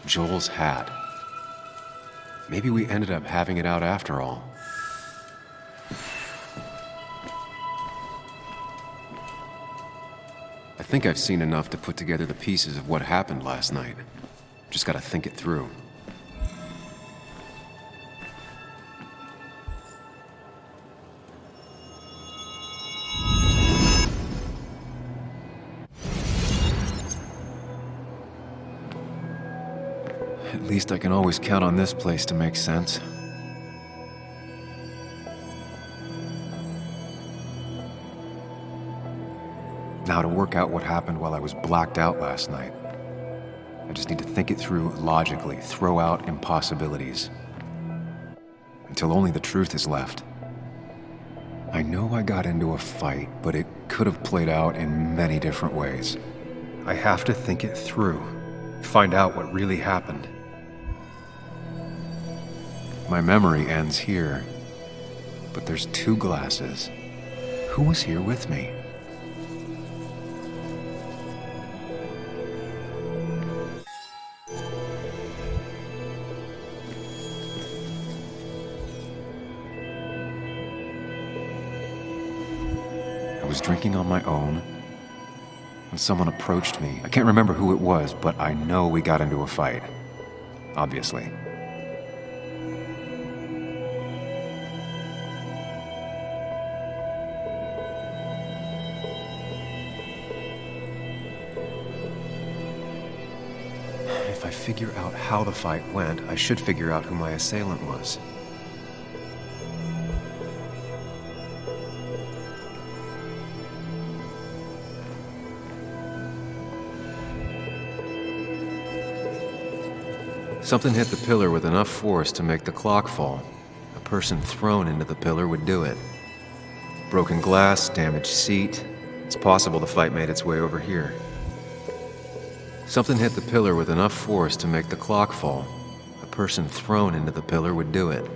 Joel's hat. Maybe we ended up having it out after all. I think I've seen enough to put together the pieces of what happened last night. Just gotta think it through. At least I can always count on this place to make sense. Now to work out what happened while I was blacked out last night. I just need to think it through logically, throw out impossibilities. Until only the truth is left. I know I got into a fight, but it could have played out in many different ways. I have to think it through, find out what really happened. My memory ends here, but there's two glasses. Who was here with me? I was drinking on my own when someone approached me. I can't remember who it was, but I know we got into a fight. Obviously. If I figure out how the fight went, I should figure out who my assailant was. Something hit the pillar with enough force to make the clock fall. A person thrown into the pillar would do it. Broken glass, damaged seat. It's possible the fight made its way over here. Something hit the pillar with enough force to make the clock fall. A person thrown into the pillar would do it.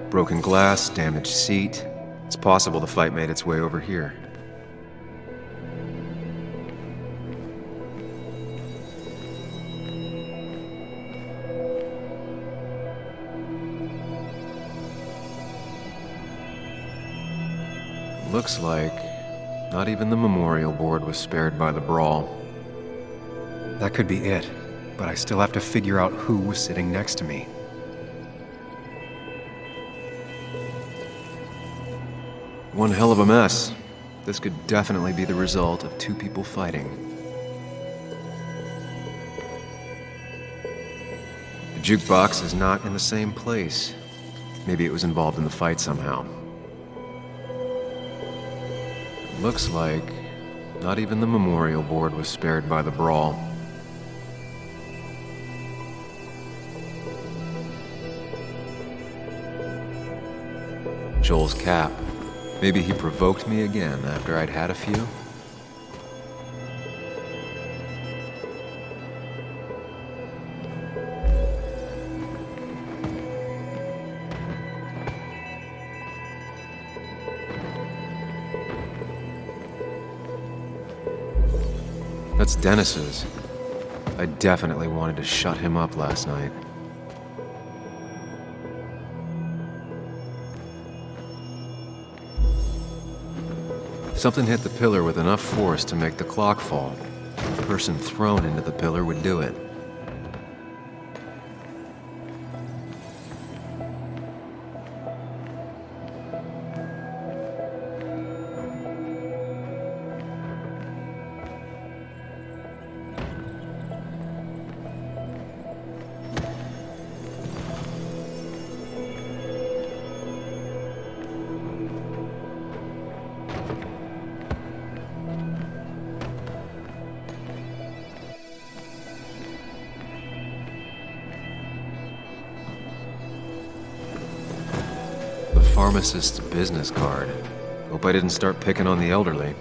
Broken glass, damaged seat. It's possible the fight made its way over here. Looks like not even the memorial board was spared by the brawl. That could be it, but I still have to figure out who was sitting next to me. One hell of a mess. This could definitely be the result of two people fighting. The jukebox is not in the same place. Maybe it was involved in the fight somehow. It looks like not even the memorial board was spared by the brawl. Joel's cap. Maybe he provoked me again after I'd had a few? That's Dennis's. I definitely wanted to shut him up last night. Something hit the pillar with enough force to make the clock fall. The person thrown into the pillar would do it. pharmacist's business card. Hope I didn't start picking on the elderly.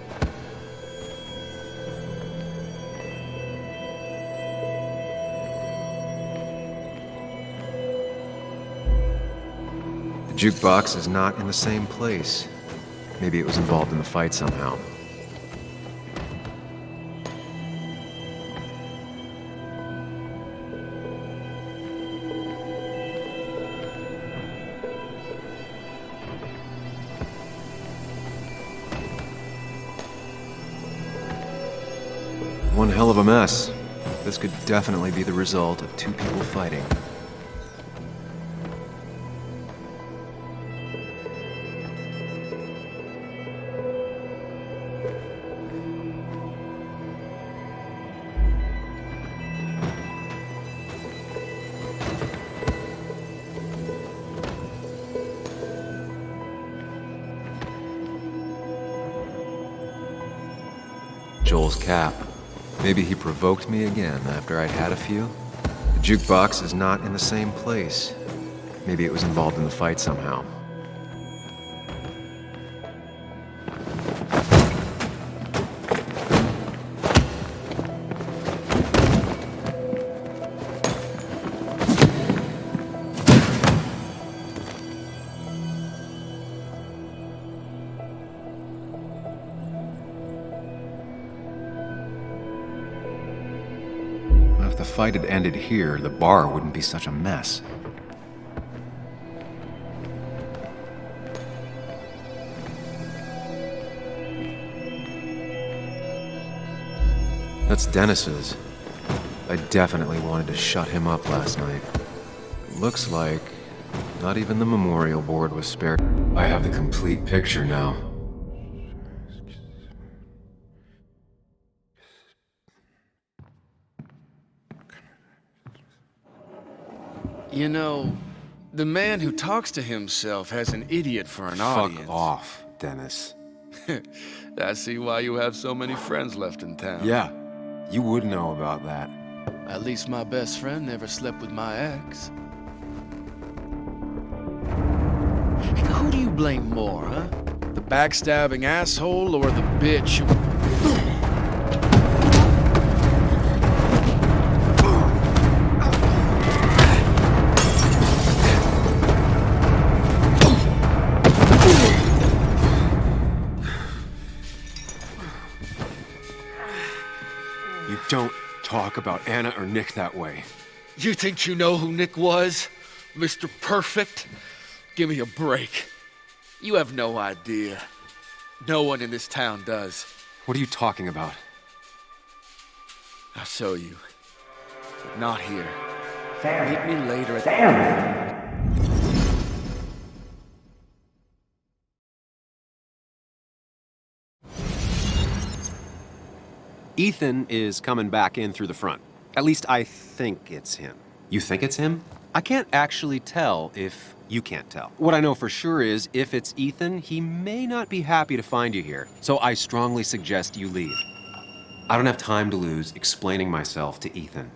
The jukebox is not in the same place. Maybe it was involved in the fight somehow. One hell of a mess. This could definitely be the result of two people fighting. Joel's cap. Maybe he provoked me again after I'd had a few. The jukebox is not in the same place. Maybe it was involved in the fight somehow. If the fight had ended here, the bar wouldn't be such a mess. That's Dennis's. I definitely wanted to shut him up last night. Looks like not even the memorial board was spared. I have the complete picture now. You know, the man who talks to himself has an idiot for an audience. Fuck off, Dennis. I see why you have so many friends left in town. Yeah, you would know about that. At least my best friend never slept with my ex. Who do you blame more, huh? The backstabbing asshole or the bitch who... You don't talk about Anna or Nick that way. You think you know who Nick was? Mr. Perfect? Give me a break. You have no idea. No one in this town does. What are you talking about? I'll show you. But not here. Meet me later at... Ethan is coming back in through the front. At least I think it's him. You think it's him? I can't actually tell if you can't tell. What I know for sure is, if it's Ethan, he may not be happy to find you here. So I strongly suggest you leave. I don't have time to lose explaining myself to Ethan.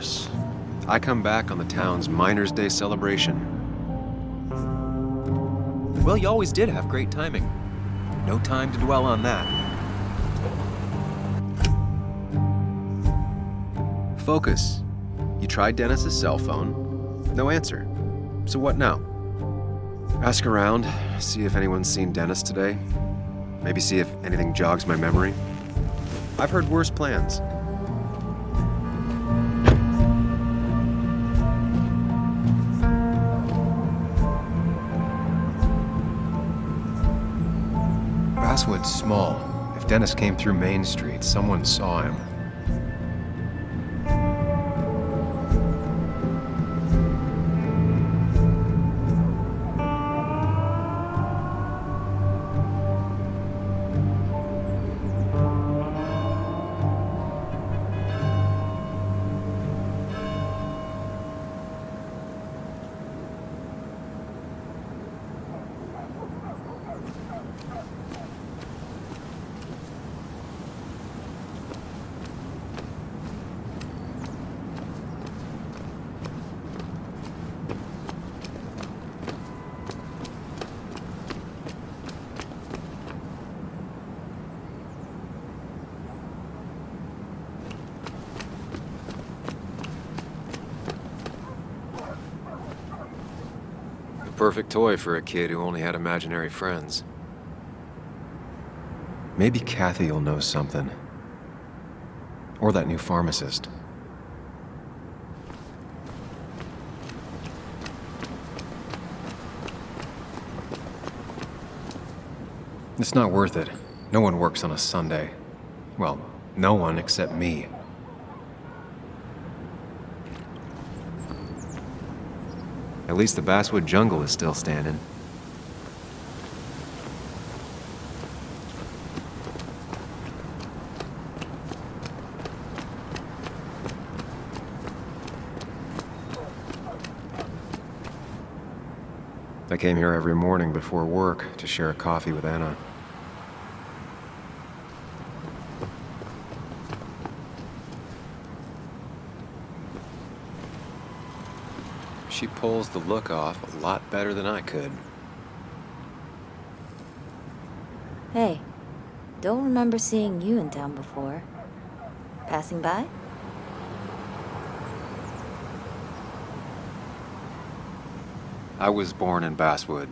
course. I come back on the town's Miners' Day celebration. Well, you always did have great timing. No time to dwell on that. Focus. You tried Dennis's cell phone. No answer. So what now? Ask around, see if anyone's seen Dennis today. Maybe see if anything jogs my memory. I've heard worse plans. Basswood's small. If Dennis came through Main Street, someone saw him. Perfect toy for a kid who only had imaginary friends. Maybe Kathy will know something. Or that new pharmacist. It's not worth it. No one works on a Sunday. Well, no one except me. At least the Basswood jungle is still standing. I came here every morning before work to share a coffee with Anna. She pulls the look off a lot better than I could. Hey, don't remember seeing you in town before. Passing by? I was born in Basswood.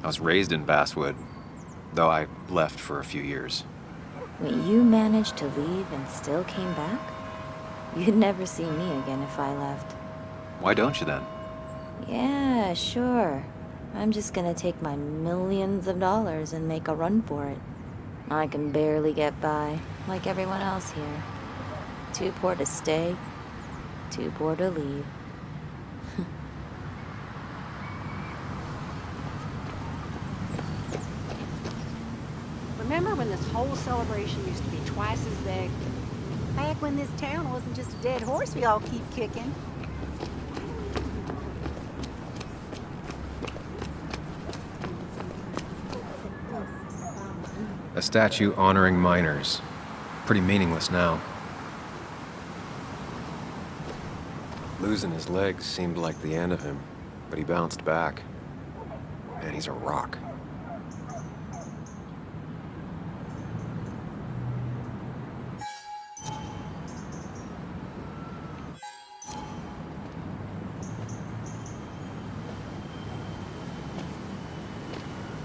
I was raised in Basswood, though I left for a few years. Wait, you managed to leave and still came back? You'd never see me again if I left. Why don't you then? Yeah, sure. I'm just gonna take my millions of dollars and make a run for it. I can barely get by, like everyone else here. Too poor to stay, too poor to leave. Remember when this whole celebration used to be twice as big? Back when this town wasn't just a dead horse we all keep kicking. A statue honoring miners. Pretty meaningless now. Losing his legs seemed like the end of him, but he bounced back. Man, he's a rock.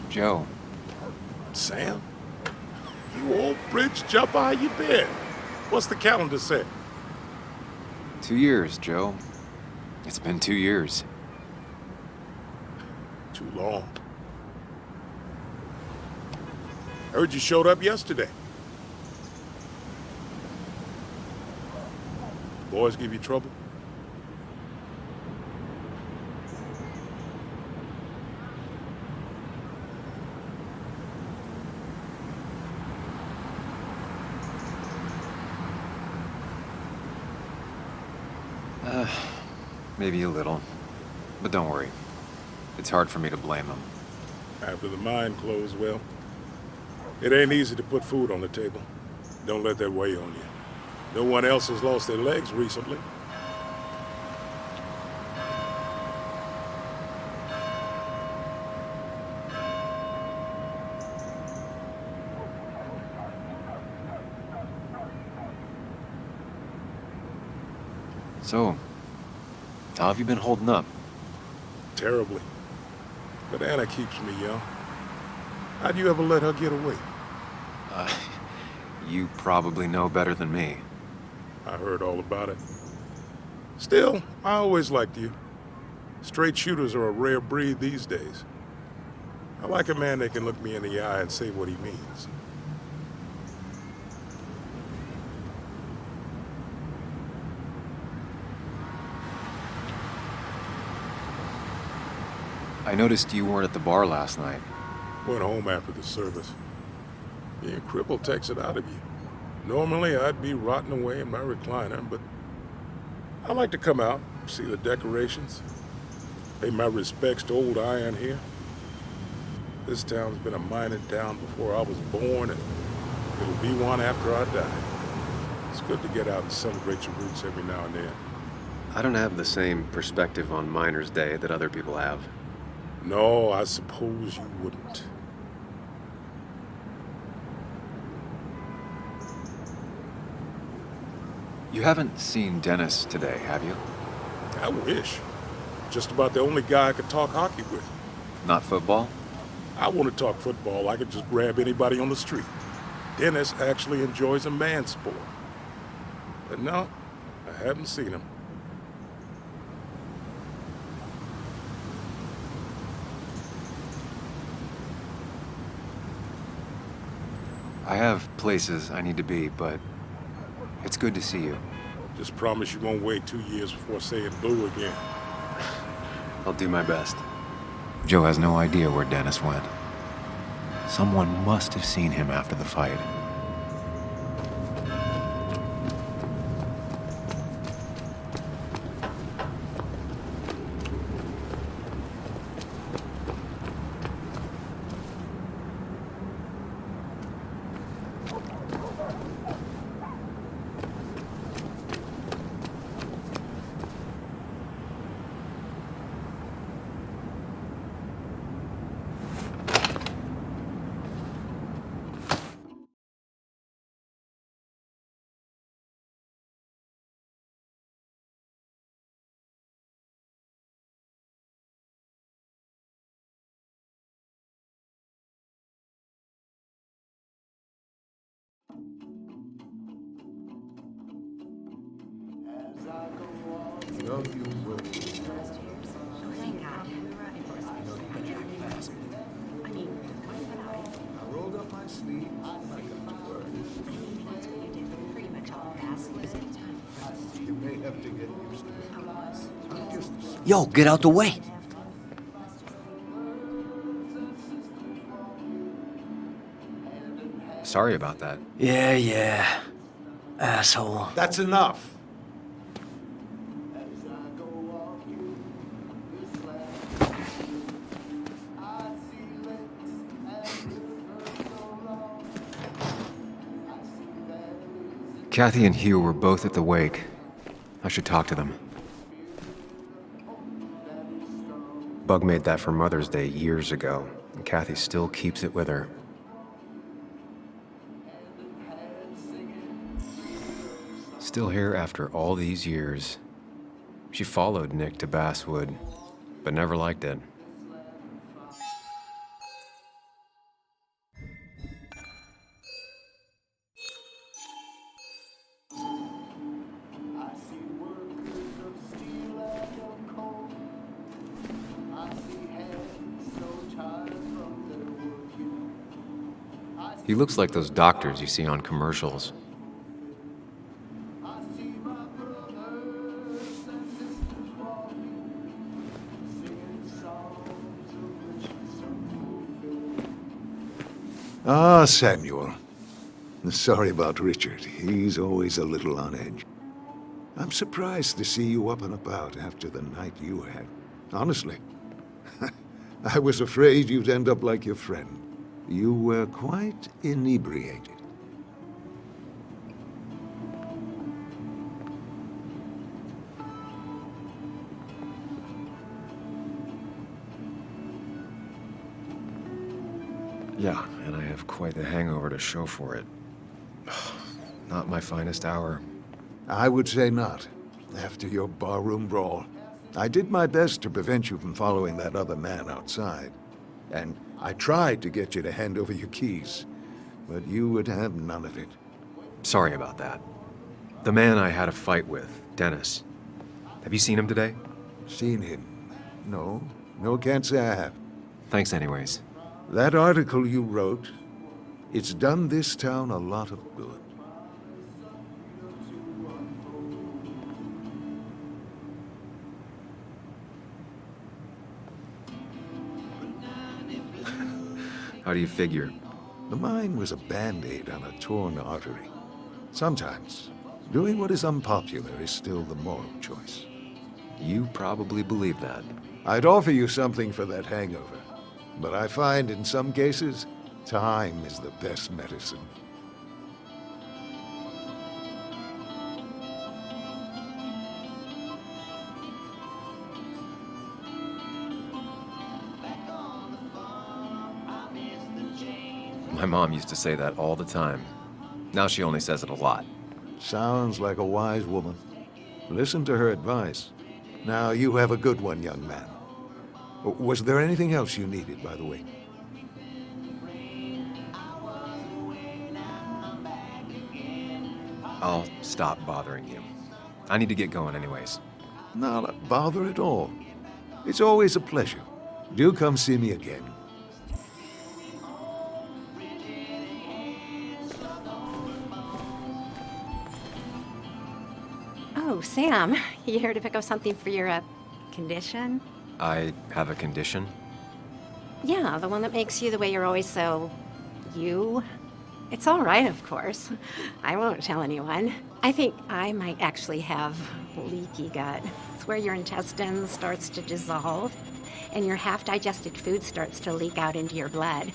Joe. Sam? You old bridge jumper, how you been? What's the calendar say? 2 years, Joe. It's been 2 years. Too long. Heard you showed up yesterday. Boys give you trouble? Maybe a little. But don't worry. It's hard for me to blame them. After the mine closed, well, it ain't easy to put food on the table. Don't let that weigh on you. No one else has lost their legs recently. So, how have you been holding up? Terribly. But Anna keeps me young. How'd you ever let her get away? You probably know better than me. I heard all about it. Still, I always liked you. Straight shooters are a rare breed these days. I like a man that can look me in the eye and say what he means. I noticed you weren't at the bar last night. Went home after the service. Being crippled takes it out of you. Normally, I'd be rotting away in my recliner, but I like to come out, see the decorations, pay my respects to old Iron here. This town's been a mining town before I was born, and it'll be one after I die. It's good to get out and celebrate your roots every now and then. I don't have the same perspective on Miners' Day that other people have. No, I suppose you wouldn't. You haven't seen Dennis today, have you? I wish. Just about the only guy I could talk hockey with. Not football? I want to talk football. I could just grab anybody on the street. Dennis actually enjoys a man sport. But no, I haven't seen him. I have places I need to be, but it's good to see you. Just promise you won't wait 2 years before saying blue again. I'll do my best. Joe has no idea where Dennis went. Someone must have seen him after the fight. Yo, get out the way. Sorry about that. Yeah. Asshole. That's enough. Kathy and Hugh were both at the wake. I should talk to them. Bug made that for Mother's Day years ago, and Kathy still keeps it with her. Still here after all these years. She followed Nick to Basswood, but never liked it. He looks like those doctors you see on commercials. Ah, Samuel. Sorry about Richard. He's always a little on edge. I'm surprised to see you up and about after the night you had. Honestly. I was afraid you'd end up like your friend. You were quite inebriated. Yeah, and I have quite the hangover to show for it. Not my finest hour. I would say not. after your barroom brawl. I did my best to prevent you from following that other man outside. And I tried to get you to hand over your keys, but you would have none of it. Sorry about that. The man I had a fight with, Dennis. Have you seen him today? Seen him? No. No, can't say I have. Thanks anyways. That article you wrote, it's done this town a lot of good. How do you figure? The mine was a band-aid on a torn artery. Sometimes, doing what is unpopular is still the moral choice. You probably believe that. I'd offer you something for that hangover, but I find in some cases, time is the best medicine. My mom used to say that all the time. Now she only says it a lot. Sounds like a wise woman. Listen to her advice. Now, you have a good one, young man. Was there anything else you needed, by the way? I'll stop bothering you. I need to get going anyways. Not a bother at all. It's always a pleasure. Do come see me again. Oh, Sam, you here to pick up something for your, condition? I have a condition? Yeah, the one that makes you the way you're always so... you? It's all right, of course. I won't tell anyone. I think I might actually have leaky gut. It's where your intestine starts to dissolve, and your half-digested food starts to leak out into your blood.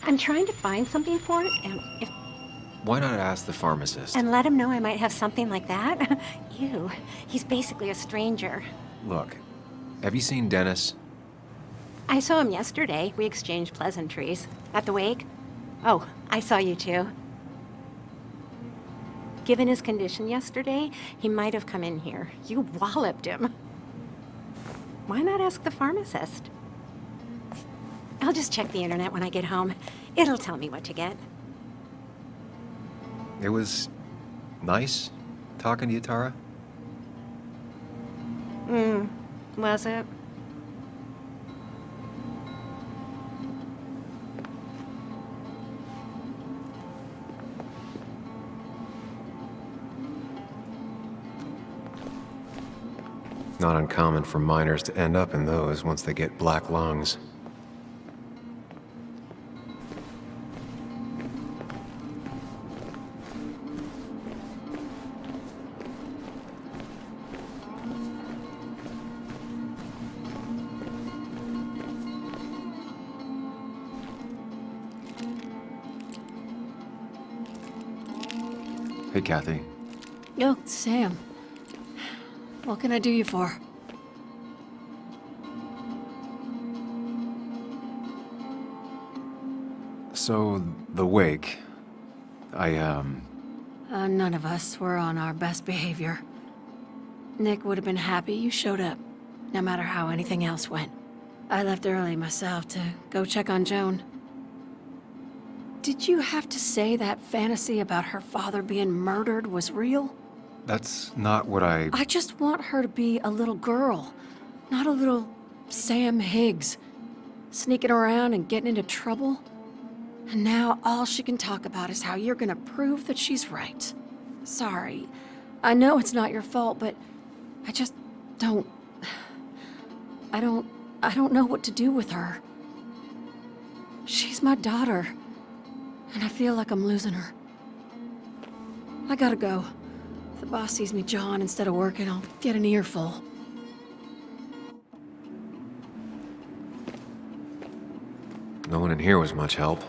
I'm trying to find something for it, and if... Why not ask the pharmacist? And let him know I might have something like that? Ew, he's basically a stranger. Look, have you seen Dennis? I saw him yesterday. We exchanged pleasantries. At the wake? Oh, I saw you too. Given his condition yesterday, he might have come in here. You walloped him. Why not ask the pharmacist? I'll just check the internet when I get home. It'll tell me what to get. It was nice talking to you, Tara. Was it? Not uncommon for miners to end up in those once they get black lungs. Hey, Kathy. Oh, Sam. What can I do you for? So, the wake. None of us were on our best behavior. Nick would have been happy you showed up, no matter how anything else went. I left early myself to go check on Joan. Did you have to say that fantasy about her father being murdered was real? That's not what I just want her to be a little girl, not a little Sam Higgs, sneaking around and getting into trouble. And now all she can talk about is how you're gonna prove that she's right. Sorry. I know it's not your fault, but I just don't... I don't know what to do with her. She's my daughter, and I feel like I'm losing her. I gotta go. If the boss sees me jawing instead of working, I'll get an earful. No one in here was much help.